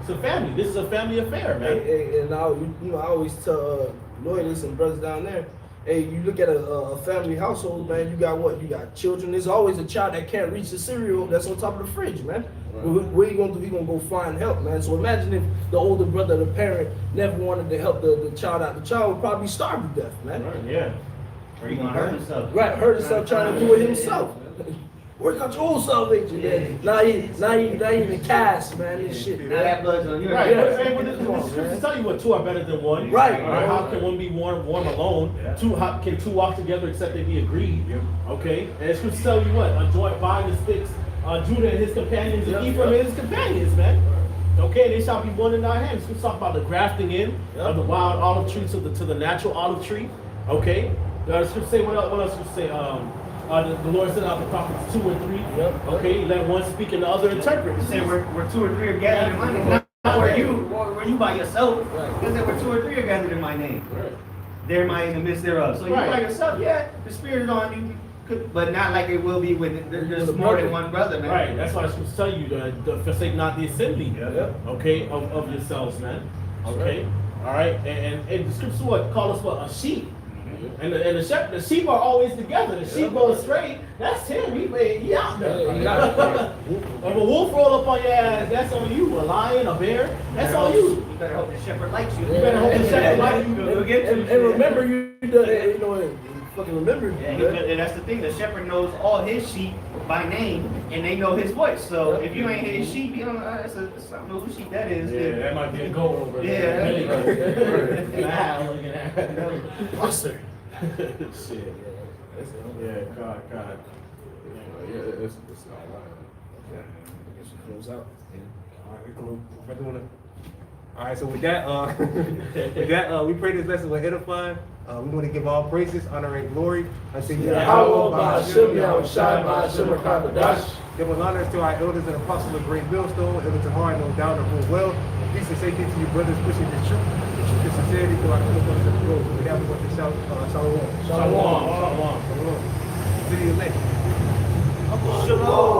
It's a family. This is a family affair, man. And I always tell loyalists and brothers down there, hey, you look at a family household, man. You got what? You got children. There's always a child that can't reach the cereal that's on top of the fridge, man. What you gonna do? He gonna go find help, man. So imagine if the older brother, the parent, never wanted to help the child out. The child would probably starve to death, man. Right, yeah. Or you gonna hurt himself. Right, hurt himself trying to do it himself. Work out your own salvation, man. Now he in the cast, man. This shit, Now that blood's on your Right, hands. but the scriptures tell you what two are better than one. Right. All right. How can one be warm alone? How can two walk together except they be agreed? Okay. And the scriptures tell you what? A joint vine and sticks. Judah and his companions, and Ephraim and his companions, man. Okay, they shall be one in our hands. We talk about the grafting in of the wild olive tree to the natural olive tree. Okay. The scripture say what else? What else? Scripture say the Lord sent out the prophets 2 and 3. Okay, let one speak and the other interpret. Say where 2 or 3 are gathered in my name. Not where you by yourself. Because where 2 or 3 are gathered in my name. Right. There am I in the midst thereof. So you by yourself, yeah, the Spirit is on you. But not like it will be when there's more than one brother, man. Right, that's why I should tell you to forsake not the assembly, okay, of yourselves, man. Okay, all right, and the scripture what call us what a sheep, and the sheep are always together. The sheep go astray, that's him. He out there. If a wolf roll up on your ass, that's on you. A lion, a bear, that's on you. You better hope the shepherd likes you. You better hope the shepherd likes you. And remember, you know. Fucking remember. And that's the thing. The shepherd knows all his sheep by name, and they know his voice. So if you ain't his sheep, you don't know. I don't know whose sheep that is. Yeah, that might be a goat over there. Yeah. Buster. Shit. Yeah, God. Yeah, it's all right. Close out. All right, cool. All right, so with that, we pray this lesson was edifying. We want to give all praises, honor, and glory unto Yahweh, Give honor to our elders and apostles of Great Millstone, Elder Tahar, no doubt, and rule well. Peace and safety to you brothers pushing the truth and sincerity to our co-workers of the road. With that, we want to shout shalom. Shalom. To the elect. Shalom.